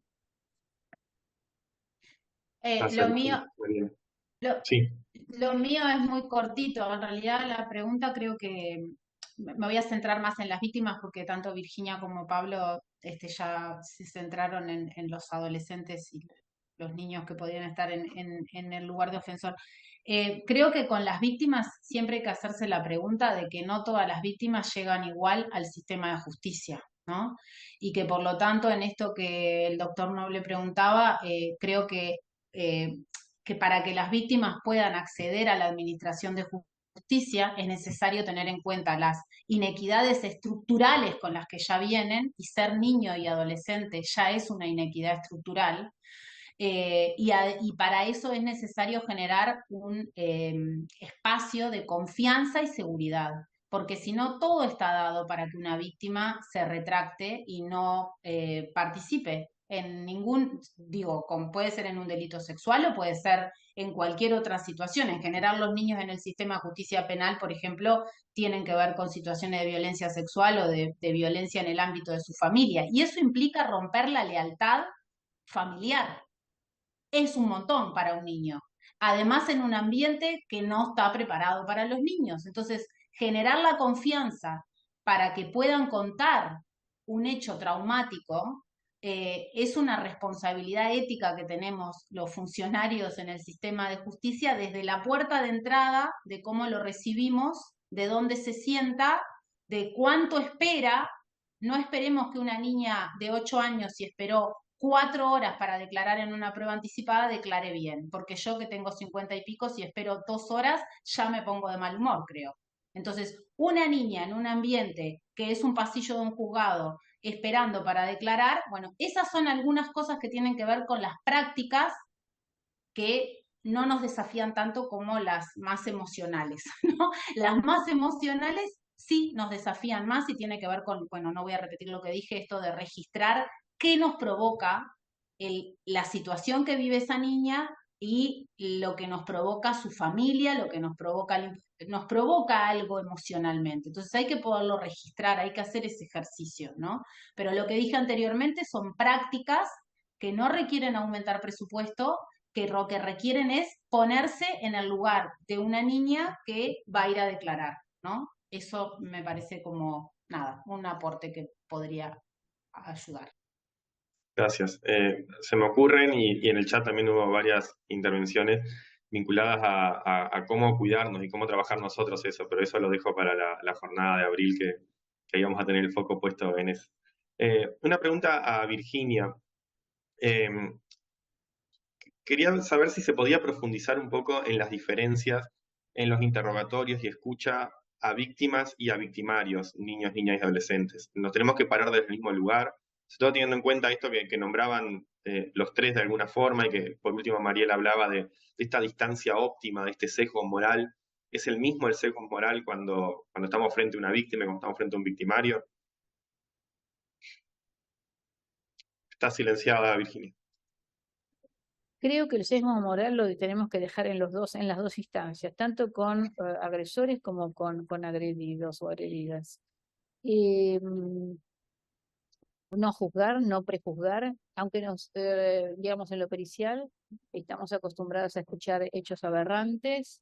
[SPEAKER 6] Lo mío,
[SPEAKER 3] Sí.
[SPEAKER 6] lo mío es muy cortito. En realidad la pregunta creo que me voy a centrar más en las víctimas, porque tanto Virginia como Pablo ya se centraron en los adolescentes y los niños que podrían estar en el lugar de ofensor. Creo que con las víctimas siempre hay que hacerse la pregunta de que no todas las víctimas llegan igual al sistema de justicia, ¿no? Y que por lo tanto, en esto que el doctor Noble preguntaba, creo que que para que las víctimas puedan acceder a la administración de justicia es necesario tener en cuenta las inequidades estructurales con las que ya vienen, y ser niño y adolescente ya es una inequidad estructural. Y para eso es necesario generar un espacio de confianza y seguridad, porque si no, todo está dado para que una víctima se retracte y no participe en ningún, digo, puede ser en un delito sexual o puede ser en cualquier otra situación. En general, los niños en el sistema de justicia penal, por ejemplo, tienen que ver con situaciones de violencia sexual o de violencia en el ámbito de su familia, y eso implica romper la lealtad familiar. Es un montón para un niño. Además, en un ambiente que no está preparado para los niños. Entonces, generar la confianza para que puedan contar un hecho traumático es una responsabilidad ética que tenemos los funcionarios en el sistema de justicia, desde la puerta de entrada, de cómo lo recibimos, de dónde se sienta, de cuánto espera. No esperemos que una niña de 8 años, si esperó 4 horas para declarar en una prueba anticipada, declare bien, porque yo que tengo 50 y pico, si espero 2 horas, ya me pongo de mal humor, creo. Entonces, una niña en un ambiente que es un pasillo de un juzgado esperando para declarar, bueno, esas son algunas cosas que tienen que ver con las prácticas que no nos desafían tanto como las más emocionales, ¿no? Las más emocionales sí nos desafían más y tiene que ver con, bueno, no voy a repetir lo que dije, esto de registrar qué nos provoca la situación que vive esa niña y lo que nos provoca su familia, lo que nos provoca algo emocionalmente. Entonces hay que poderlo registrar, hay que hacer ese ejercicio, ¿no? Pero lo que dije anteriormente son prácticas que no requieren aumentar presupuesto, que lo que requieren es ponerse en el lugar de una niña que va a ir a declarar, ¿no? Eso me parece como, nada, un aporte que podría ayudar.
[SPEAKER 3] Gracias. Se me ocurren, y en el chat también hubo varias intervenciones vinculadas a cómo cuidarnos y cómo trabajar nosotros eso, pero eso lo dejo para la jornada de abril que íbamos a tener el foco puesto en eso. Una pregunta a Virginia. Quería saber si se podía profundizar un poco en las diferencias en los interrogatorios y escucha a víctimas y a victimarios, niños, niñas y adolescentes. Nos tenemos que parar desde el mismo lugar, sobre todo teniendo en cuenta esto que nombraban los tres de alguna forma, y que por último Mariela hablaba de esta distancia óptima, de este sesgo moral. ¿Es el mismo el sesgo moral cuando estamos frente a una víctima y cuando estamos frente a un victimario? Está silenciada, Virginia.
[SPEAKER 5] Creo que el sesgo moral lo tenemos que dejar en las dos instancias, tanto con agresores como con agredidos o agredidas. No juzgar, no prejuzgar, aunque digamos, en lo pericial, estamos acostumbrados a escuchar hechos aberrantes,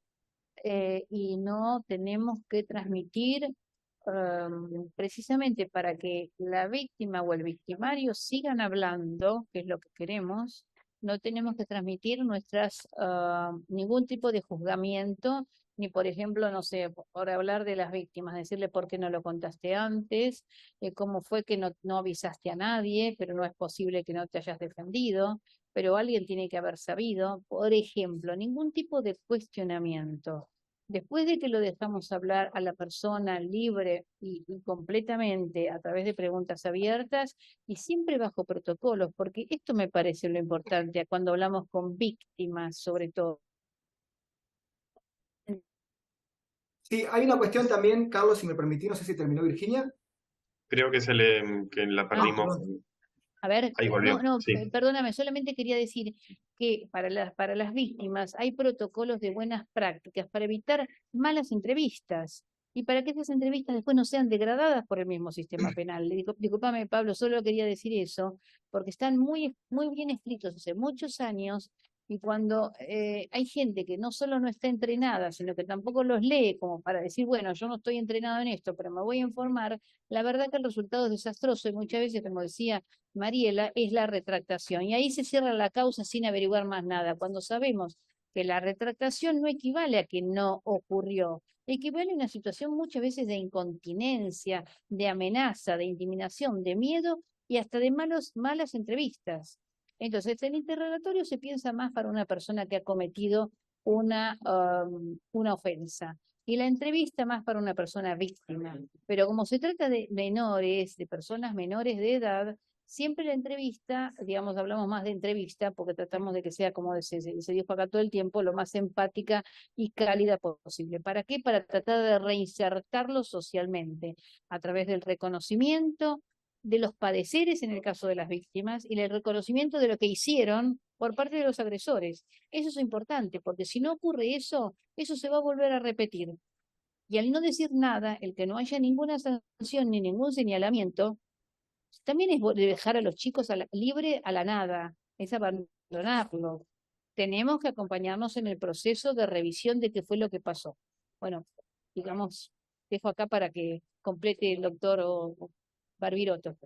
[SPEAKER 5] y no tenemos que transmitir, precisamente para que la víctima o el victimario sigan hablando, que es lo que queremos. No tenemos que transmitir ningún tipo de juzgamiento, ni por ejemplo, no sé, por hablar de las víctimas, decirle por qué no lo contaste antes, cómo fue que no avisaste a nadie, pero no es posible que no te hayas defendido, pero alguien tiene que haber sabido. Por ejemplo, ningún tipo de cuestionamiento. Después de que lo dejamos hablar a la persona libre y completamente a través de preguntas abiertas y siempre bajo protocolos, porque esto me parece lo importante cuando hablamos con víctimas, sobre todo.
[SPEAKER 4] Sí, hay una cuestión también, Carlos, si me permitís, no sé si terminó Virginia.
[SPEAKER 3] Creo que la perdimos.
[SPEAKER 5] A ver,
[SPEAKER 3] Ahí volvió. Sí.
[SPEAKER 5] Perdóname, solamente quería decir que para las víctimas hay protocolos de buenas prácticas para evitar malas entrevistas y para que esas entrevistas después no sean degradadas por el mismo sistema penal. Discúlpame, Pablo, solo quería decir eso, porque están muy, muy bien escritos hace muchos años, y cuando hay gente que no solo no está entrenada, sino que tampoco los lee como para decir, bueno, yo no estoy entrenado en esto, pero me voy a informar, la verdad que el resultado es desastroso, y muchas veces, como decía Mariela, es la retractación. Y ahí se cierra la causa sin averiguar más nada, cuando sabemos que la retractación no equivale a que no ocurrió, equivale a una situación muchas veces de incontinencia, de amenaza, de intimidación, de miedo y hasta de malas entrevistas. Entonces, el interrogatorio se piensa más para una persona que ha cometido una ofensa y la entrevista más para una persona víctima. Pero como se trata de menores, de personas menores de edad, siempre la entrevista, digamos, hablamos más de entrevista porque tratamos de que sea, como se dijo acá todo el tiempo, lo más empática y cálida posible. ¿Para qué? Para tratar de reinsertarlo socialmente a través del reconocimiento de los padeceres en el caso de las víctimas y el reconocimiento de lo que hicieron por parte de los agresores. Eso es importante, porque si no ocurre eso, eso se va a volver a repetir. Y al no decir nada, el que no haya ninguna sanción ni ningún señalamiento, también es dejar a los chicos libre a la nada, es abandonarlo. Tenemos que acompañarnos en el proceso de revisión de qué fue lo que pasó. Bueno, digamos, dejo acá para que complete el doctor Barbiroto.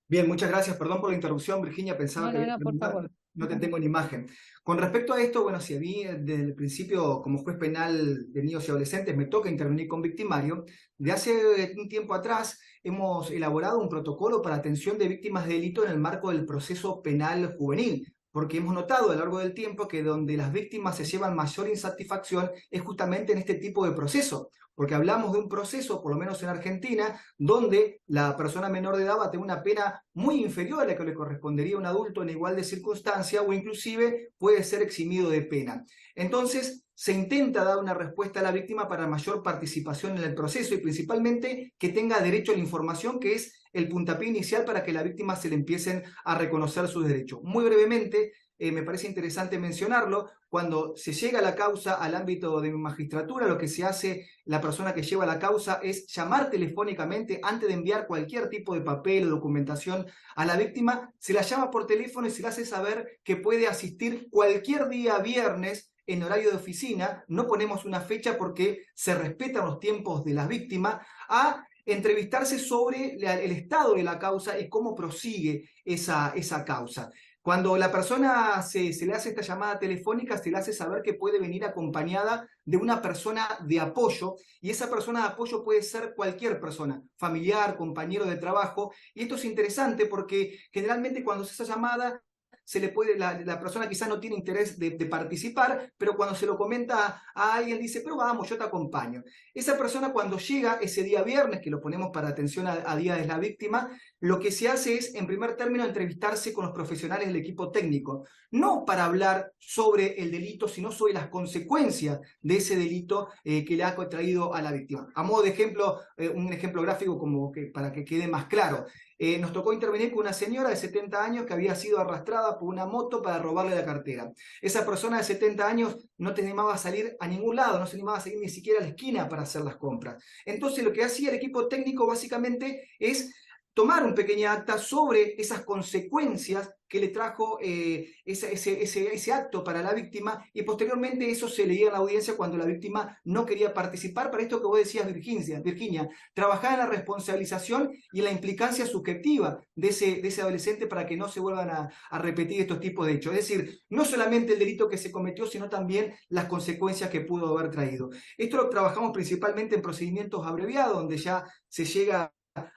[SPEAKER 4] Bien, muchas gracias. Perdón por la interrupción, Virginia, pensaba que
[SPEAKER 5] por favor.
[SPEAKER 4] No te tengo en imagen. Con respecto a esto, bueno, si a mí desde el principio, como juez penal de niños y adolescentes, me toca intervenir con victimario, de hace un tiempo atrás hemos elaborado un protocolo para atención de víctimas de delito en el marco del proceso penal juvenil, porque hemos notado a lo largo del tiempo que donde las víctimas se llevan mayor insatisfacción es justamente en este tipo de proceso, porque hablamos de un proceso, por lo menos en Argentina, donde la persona menor de edad va a tener una pena muy inferior a la que le correspondería a un adulto en igual de circunstancia o inclusive puede ser eximido de pena. Entonces, se intenta dar una respuesta a la víctima para mayor participación en el proceso y principalmente que tenga derecho a la información, que es el puntapié inicial para que la víctima se le empiecen a reconocer sus derechos. Muy brevemente, me parece interesante mencionarlo, cuando se llega a la causa al ámbito de magistratura, lo que se hace la persona que lleva la causa es llamar telefónicamente antes de enviar cualquier tipo de papel o documentación a la víctima, se la llama por teléfono y se le hace saber que puede asistir cualquier día viernes en horario de oficina, no ponemos una fecha porque se respetan los tiempos de las víctimas, a entrevistarse sobre el estado de la causa y cómo prosigue esa causa. Cuando la persona se le hace esta llamada telefónica, se le hace saber que puede venir acompañada de una persona de apoyo, y esa persona de apoyo puede ser cualquier persona, familiar, compañero de trabajo, y esto es interesante porque generalmente cuando se hace esa llamada, se le puede, la persona quizás no tiene interés de participar, pero cuando se lo comenta a alguien dice, pero vamos, yo te acompaño. Esa persona cuando llega ese día viernes, que lo ponemos para atención a Día de la Víctima, lo que se hace es, en primer término, entrevistarse con los profesionales del equipo técnico, no para hablar sobre el delito, sino sobre las consecuencias de ese delito que le ha traído a la víctima. A modo de ejemplo, un ejemplo gráfico para que quede más claro. Nos tocó intervenir con una señora de 70 años que había sido arrastrada por una moto para robarle la cartera. Esa persona de 70 años no te animaba a salir a ningún lado, no se animaba a salir ni siquiera a la esquina para hacer las compras. Entonces lo que hacía el equipo técnico básicamente es tomar un pequeño acta sobre esas consecuencias que le trajo ese acto para la víctima, y posteriormente eso se leía en la audiencia cuando la víctima no quería participar. Para esto que vos decías, Virginia, trabajar en la responsabilización y en la implicancia subjetiva de ese adolescente para que no se vuelvan a repetir estos tipos de hechos. Es decir, no solamente el delito que se cometió, sino también las consecuencias que pudo haber traído. Esto lo trabajamos principalmente en procedimientos abreviados, donde ya se llega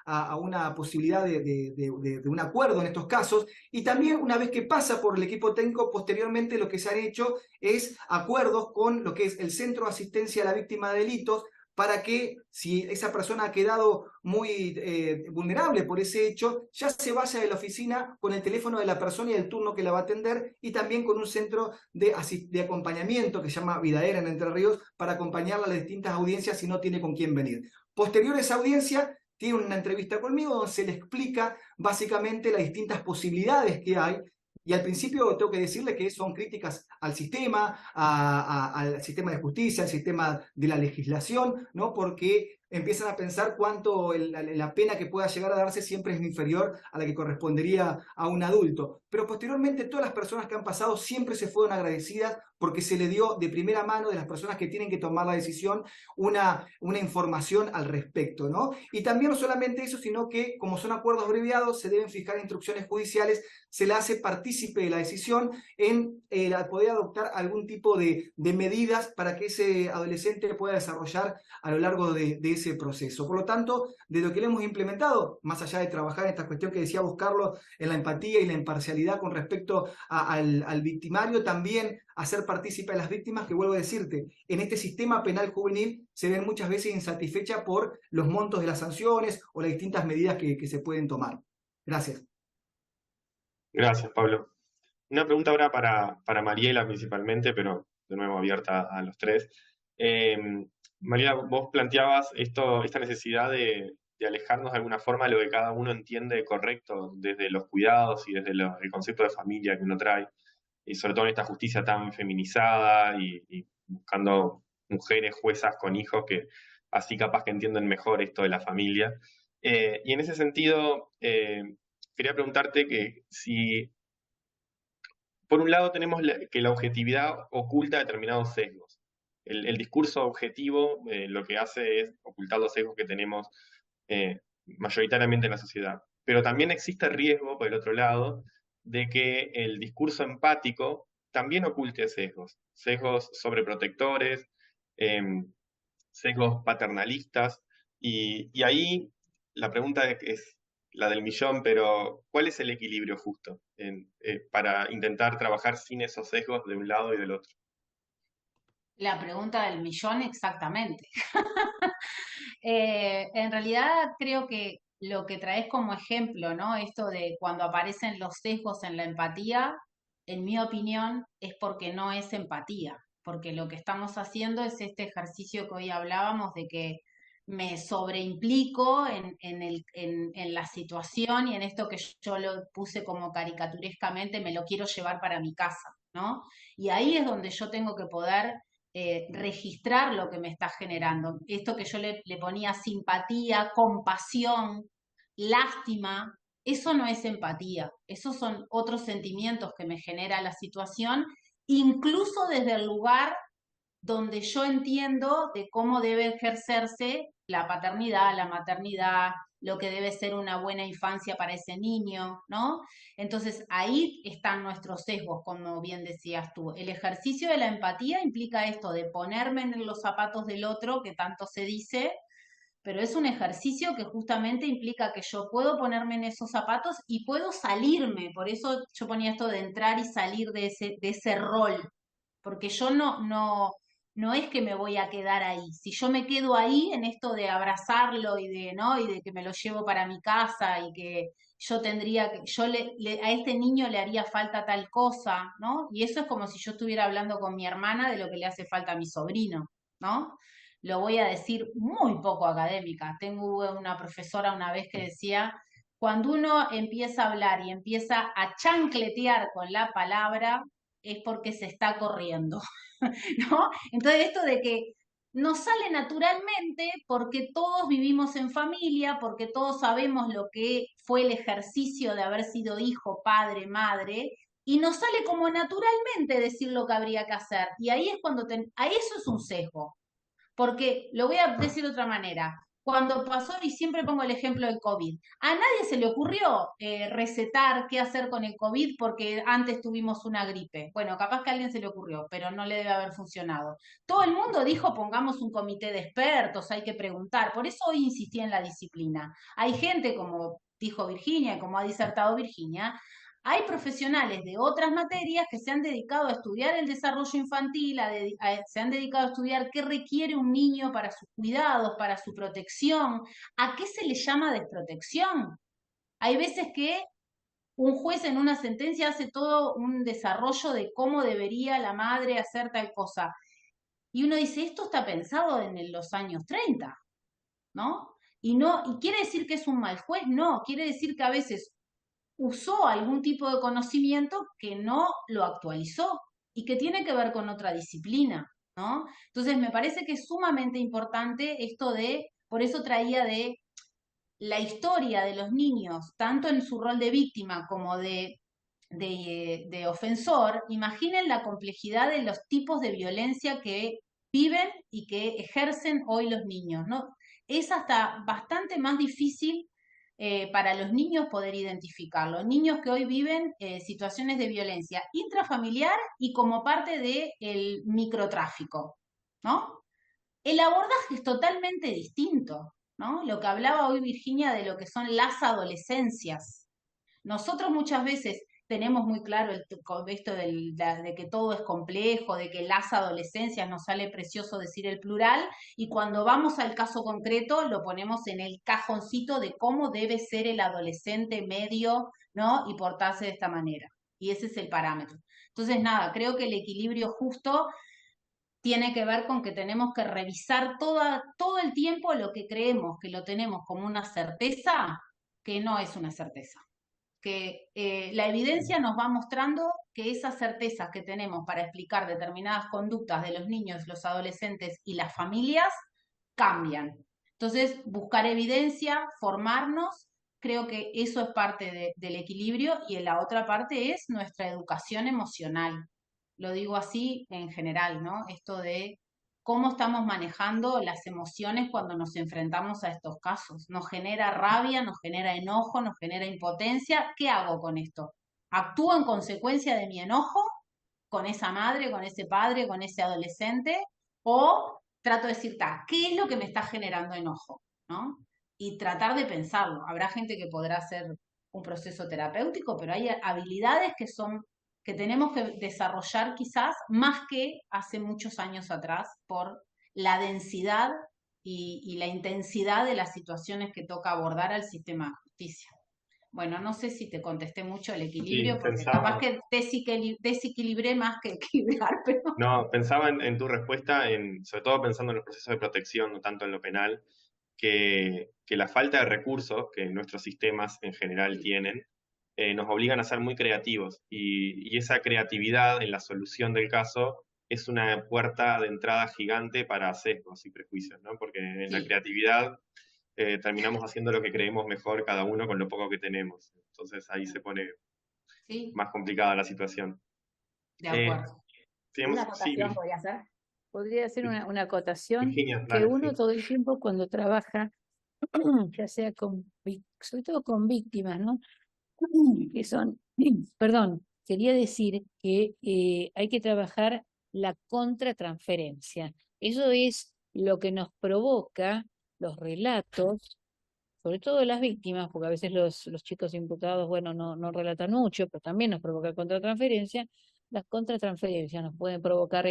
[SPEAKER 4] a una posibilidad de un acuerdo en estos casos, y también una vez que pasa por el equipo técnico, posteriormente lo que se han hecho es acuerdos con lo que es el Centro de Asistencia a la Víctima de Delitos, para que si esa persona ha quedado muy vulnerable por ese hecho, ya se vaya de la oficina con el teléfono de la persona y el turno que la va a atender, y también con un centro de acompañamiento que se llama Vidaera en Entre Ríos, para acompañarla a las distintas audiencias si no tiene con quién venir. Posterior a esa audiencia, tiene una entrevista conmigo donde se le explica básicamente las distintas posibilidades que hay, y al principio tengo que decirle que son críticas al sistema, al sistema de justicia, al sistema de la legislación, ¿no? Porque empiezan a pensar cuánto la pena que pueda llegar a darse siempre es inferior a la que correspondería a un adulto. Pero posteriormente todas las personas que han pasado siempre se fueron agradecidas porque se le dio de primera mano de las personas que tienen que tomar la decisión una información al respecto, ¿no? Y también no solamente eso, sino que como son acuerdos abreviados, se deben fijar instrucciones judiciales, se le hace partícipe de la decisión en poder adoptar algún tipo de medidas para que ese adolescente pueda desarrollar a lo largo de ese ese proceso. Por lo tanto, de lo que le hemos implementado, más allá de trabajar en esta cuestión que decía vos, Carlos, en la empatía y la imparcialidad con respecto al victimario, también hacer partícipe a las víctimas, que vuelvo a decirte, en este sistema penal juvenil se ven muchas veces insatisfechas por los montos de las sanciones o las distintas medidas que se pueden tomar. Gracias.
[SPEAKER 3] Gracias, Pablo. Una pregunta ahora para Mariela principalmente, pero de nuevo abierta a los tres. Mariela, vos planteabas esta necesidad de alejarnos de alguna forma de lo que cada uno entiende correcto desde los cuidados y desde el concepto de familia que uno trae, y sobre todo en esta justicia tan feminizada y buscando mujeres juezas con hijos que así capaz que entienden mejor esto de la familia. Y en ese sentido, quería preguntarte que si, por un lado, tenemos que la objetividad oculta determinados sesgos. El discurso objetivo lo que hace es ocultar los sesgos que tenemos mayoritariamente en la sociedad. Pero también existe riesgo, por el otro lado, de que el discurso empático también oculte sesgos, sesgos sobreprotectores, sesgos paternalistas, y ahí la pregunta es la del millón, pero ¿cuál es el equilibrio justo para intentar trabajar sin esos sesgos de un lado y del otro?
[SPEAKER 6] La pregunta del millón, exactamente. En realidad creo que lo que traes como ejemplo, ¿no? Esto de cuando aparecen los sesgos en la empatía, en mi opinión, es porque no es empatía, porque lo que estamos haciendo es este ejercicio que hoy hablábamos de que me sobreimplico en la situación y en esto que yo lo puse como caricaturescamente, me lo quiero llevar para mi casa, ¿no? Y ahí es donde yo tengo que poder registrar lo que me está generando. Esto que yo le ponía simpatía, compasión, lástima, eso no es empatía, esos son otros sentimientos que me genera la situación, incluso desde el lugar donde yo entiendo de cómo debe ejercerse la paternidad, la maternidad, lo que debe ser una buena infancia para ese niño, ¿no? Entonces ahí están nuestros sesgos, como bien decías tú. El ejercicio de la empatía implica esto de ponerme en los zapatos del otro, que tanto se dice, pero es un ejercicio que justamente implica que yo puedo ponerme en esos zapatos y puedo salirme. Por eso yo ponía esto de entrar y salir de ese rol, porque yo no es que me voy a quedar ahí. Si yo me quedo ahí en esto de abrazarlo y de, ¿no? Y de que me lo llevo para mi casa y que yo tendría que, a este niño le haría falta tal cosa, ¿no? Y eso es como si yo estuviera hablando con mi hermana de lo que le hace falta a mi sobrino, ¿no? Lo voy a decir muy poco académica. Tengo una profesora una vez que decía, cuando uno empieza a hablar y empieza a chancletear con la palabra, es porque se está corriendo, ¿no? Entonces esto de que nos sale naturalmente porque todos vivimos en familia, porque todos sabemos lo que fue el ejercicio de haber sido hijo, padre, madre, y nos sale como naturalmente decir lo que habría que hacer. Y ahí es cuando, a eso es un sesgo. Porque lo voy a decir de otra manera. Cuando pasó, y siempre pongo el ejemplo del COVID, a nadie se le ocurrió recetar qué hacer con el COVID porque antes tuvimos una gripe. Bueno, capaz que a alguien se le ocurrió, pero no le debe haber funcionado. Todo el mundo dijo, pongamos un comité de expertos, hay que preguntar. Por eso hoy insistí en la disciplina. Hay gente, como dijo Virginia, como ha disertado Virginia, hay profesionales de otras materias que se han dedicado a estudiar el desarrollo infantil, se han dedicado a estudiar qué requiere un niño para sus cuidados, para su protección, a qué se le llama desprotección. Hay veces que un juez en una sentencia hace todo un desarrollo de cómo debería la madre hacer tal cosa. Y uno dice, esto está pensado en los años 30, ¿no? Y quiere decir que es un mal juez, no, quiere decir que a veces usó algún tipo de conocimiento que no lo actualizó y que tiene que ver con otra disciplina, ¿no? Entonces me parece que es sumamente importante esto por eso traía de la historia de los niños, tanto en su rol de víctima como de ofensor. Imaginen la complejidad de los tipos de violencia que viven y que ejercen hoy los niños, ¿no? Es hasta bastante más difícil para los niños poder identificarlo. Niños que hoy viven situaciones de violencia intrafamiliar y como parte del microtráfico, ¿no? el abordaje es totalmente distinto, ¿no? Lo que hablaba hoy Virginia de lo que son las adolescencias. Nosotros muchas veces tenemos muy claro esto de que todo es complejo, de que las adolescencias, nos sale precioso decir el plural, y cuando vamos al caso concreto lo ponemos en el cajoncito de cómo debe ser el adolescente medio, ¿no? Y portarse de esta manera. Y ese es el parámetro. Entonces, nada, creo que el equilibrio justo tiene que ver con que tenemos que revisar todo el tiempo lo que creemos que lo tenemos como una certeza, que no es una certeza. Que la evidencia nos va mostrando que esas certezas que tenemos para explicar determinadas conductas de los niños, los adolescentes y las familias cambian. Entonces, buscar evidencia, formarnos, creo que eso es parte del equilibrio, y en la otra parte es nuestra educación emocional. Lo digo así en general, ¿no? Esto de cómo estamos manejando las emociones cuando nos enfrentamos a estos casos. Nos genera rabia, nos genera enojo, nos genera impotencia. ¿Qué hago con esto? ¿Actúo en consecuencia de mi enojo con esa madre, con ese padre, con ese adolescente? ¿O trato de decir, ¿qué es lo que me está generando enojo? ¿No? Y tratar de pensarlo. Habrá gente que podrá hacer un proceso terapéutico, pero hay habilidades que tenemos que desarrollar quizás más que hace muchos años atrás, por la densidad y la intensidad de las situaciones que toca abordar al sistema de justicia. Bueno, no sé si te contesté mucho el equilibrio,
[SPEAKER 3] Sí,
[SPEAKER 6] porque capaz que desequilibré más que equilibrar, pero
[SPEAKER 3] no, pensaba en tu respuesta, sobre todo pensando en los procesos de protección, no tanto en lo penal, que la falta de recursos que nuestros sistemas en general tienen nos obligan a ser muy creativos, y esa creatividad en la solución del caso es una puerta de entrada gigante para sesgos y prejuicios, ¿no? Porque en la
[SPEAKER 6] sí,
[SPEAKER 3] creatividad terminamos haciendo lo que creemos mejor cada uno con lo poco que tenemos. Entonces ahí se pone
[SPEAKER 6] sí,
[SPEAKER 3] más complicada la situación.
[SPEAKER 6] de
[SPEAKER 3] Eh,
[SPEAKER 6] acuerdo.
[SPEAKER 2] Una
[SPEAKER 3] sí,
[SPEAKER 2] acotación podría ser.
[SPEAKER 5] Podría ser una acotación
[SPEAKER 3] Virginia,
[SPEAKER 5] que
[SPEAKER 3] dale,
[SPEAKER 5] uno
[SPEAKER 3] sí.
[SPEAKER 5] todo el tiempo cuando trabaja, ya sea sobre todo con víctimas, ¿no? Que son, perdón, quería decir que hay que trabajar la contratransferencia. Eso es lo que nos provoca los relatos, sobre todo las víctimas, porque a veces los chicos imputados, bueno, no relatan mucho, pero también nos provoca contratransferencia. Las contratransferencias nos pueden provocar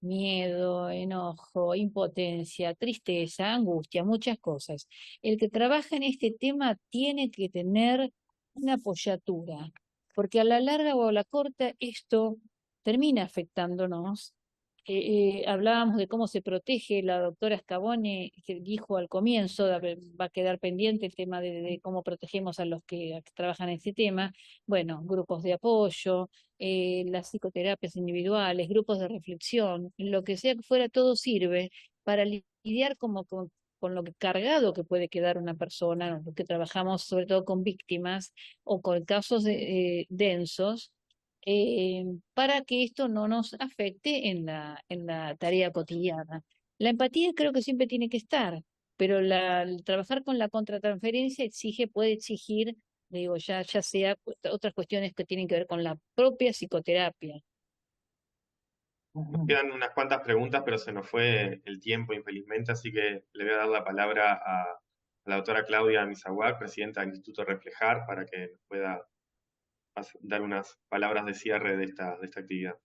[SPEAKER 5] miedo, enojo, impotencia, tristeza, angustia, muchas cosas. El que trabaja en este tema tiene que tener una apoyatura, porque a la larga o a la corta esto termina afectándonos. Hablábamos de cómo se protege, la doctora Scavone que dijo al comienzo, va a quedar pendiente el tema de cómo protegemos a los que trabajan en este tema. Bueno, grupos de apoyo, las psicoterapias individuales, grupos de reflexión, lo que sea que fuera, todo sirve para lidiar como con lo que cargado que puede quedar una persona, que trabajamos sobre todo con víctimas o con casos densos, para que esto no nos afecte en la tarea cotidiana. La empatía creo que siempre tiene que estar, pero el trabajar con la contratransferencia puede exigir, digo, ya sea otras cuestiones que tienen que ver con la propia psicoterapia.
[SPEAKER 3] Nos quedan unas cuantas preguntas, pero se nos fue el tiempo, infelizmente, así que le voy a dar la palabra a la doctora Claudia Misaguac, presidenta del Instituto Reflejar, para que nos pueda dar unas palabras de cierre de esta actividad.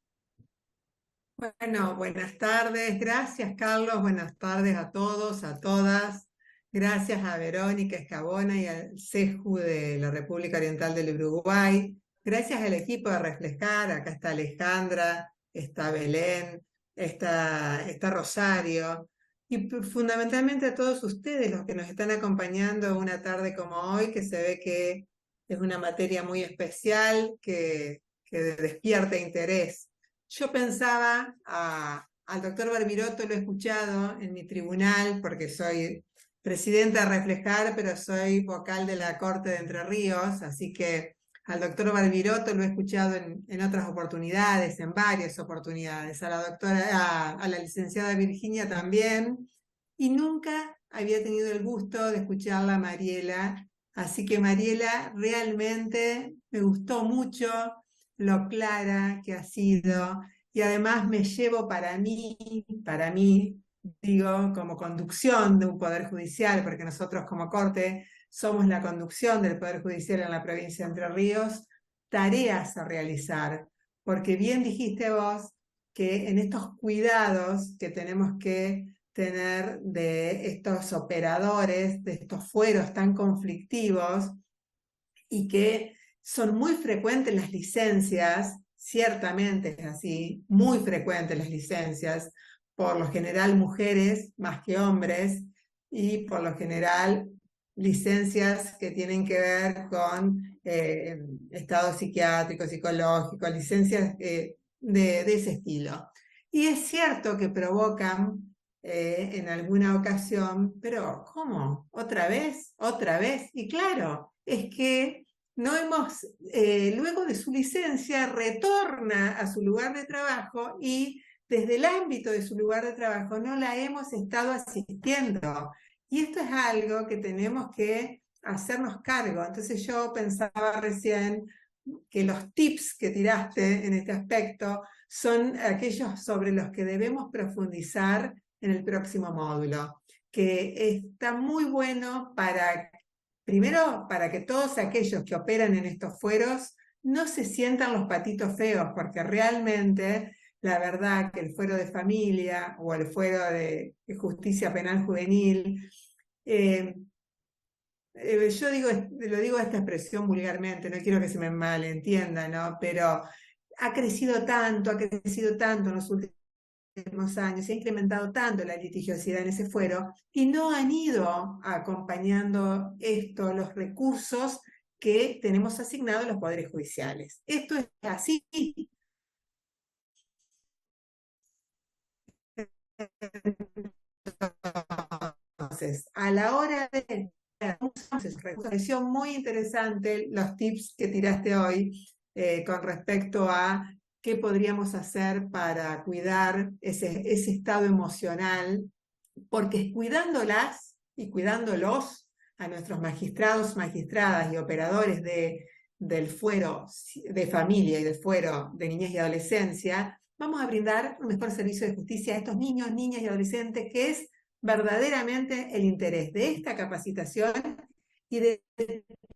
[SPEAKER 7] Bueno, buenas tardes. Gracias, Carlos. Buenas tardes a todos, a todas. Gracias a Verónica Scavone y al CEJU de la República Oriental del Uruguay. Gracias al equipo de Reflejar. Acá está Alejandra, está Belén, está Rosario. Y fundamentalmente a todos ustedes, los que nos están acompañando una tarde como hoy, que se ve que es una materia muy especial, que despierta interés. Yo pensaba, al doctor Barbiroto lo he escuchado en mi tribunal, porque soy presidenta de Reflejar, pero soy vocal de la Corte de Entre Ríos, así que al doctor Barbiroto lo he escuchado en otras oportunidades, en varias oportunidades, a la licenciada Virginia también, y nunca había tenido el gusto de escucharla a Mariela, así que Mariela realmente me gustó mucho lo clara que ha sido, y además me llevo para mí digo, como conducción de un poder judicial, porque nosotros como Corte somos la conducción del Poder Judicial en la provincia de Entre Ríos, tareas a realizar, porque bien dijiste vos que en estos cuidados que tenemos que tener de estos operadores, de estos fueros tan conflictivos y que son muy frecuentes las licencias, ciertamente es así, muy frecuentes las licencias, por lo general mujeres más que hombres y por lo general licencias que tienen que ver con estado psiquiátrico, psicológico, licencias de ese estilo. Y es cierto que provocan en alguna ocasión, pero ¿cómo? ¿Otra vez? ¿Otra vez? Y claro, es que no hemos, luego de su licencia, retorna a su lugar de trabajo y desde el ámbito de su lugar de trabajo no la hemos estado asistiendo. Y esto es algo que tenemos que hacernos cargo. Entonces yo pensaba recién que los tips que tiraste en este aspecto son aquellos sobre los que debemos profundizar en el próximo módulo, que está muy bueno para, primero, para que todos aquellos que operan en estos fueros no se sientan los patitos feos, porque realmente la verdad que el fuero de familia o el fuero de justicia penal juvenil, yo lo digo esta expresión vulgarmente, no quiero que se me malentienda, ¿no? Pero ha crecido tanto en los últimos años, se ha incrementado tanto la litigiosidad en ese fuero y no han ido acompañando esto, los recursos que tenemos asignados a los poderes judiciales. Esto es así. Entonces, a la hora de... Me pareció muy interesante los tips que tiraste hoy con respecto a qué podríamos hacer para cuidar ese estado emocional, porque cuidándolas y cuidándolos a nuestros magistrados, magistradas y operadores del fuero de familia y del fuero de niñez y adolescencia, vamos a brindar un mejor servicio de justicia a estos niños, niñas y adolescentes, que es verdaderamente el interés de esta capacitación y de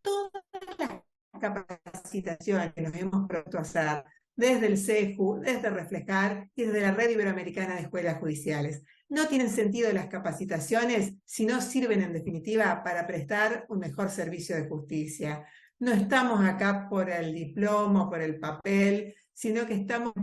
[SPEAKER 7] todas las capacitaciones que nos hemos propuesto hacer desde el CEJU, desde Reflejar y desde la Red Iberoamericana de Escuelas Judiciales. No tienen sentido las capacitaciones si no sirven en definitiva para prestar un mejor servicio de justicia. No estamos acá por el diploma, por el papel, sino que estamos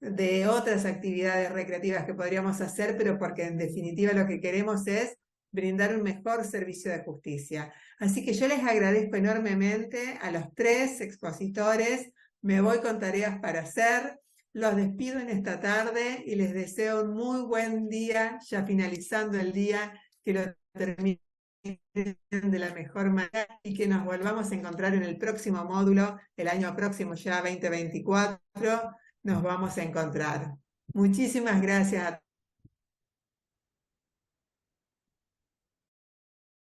[SPEAKER 7] de otras actividades recreativas que podríamos hacer, pero porque en definitiva lo que queremos es brindar un mejor servicio de justicia. Así que yo les agradezco enormemente a los 3 expositores, me voy con tareas para hacer, los despido en esta tarde y les deseo un muy buen día, ya finalizando el día, que lo terminen de la mejor manera y que nos volvamos a encontrar en el próximo módulo, el año próximo ya 2024, nos vamos a encontrar. Muchísimas gracias a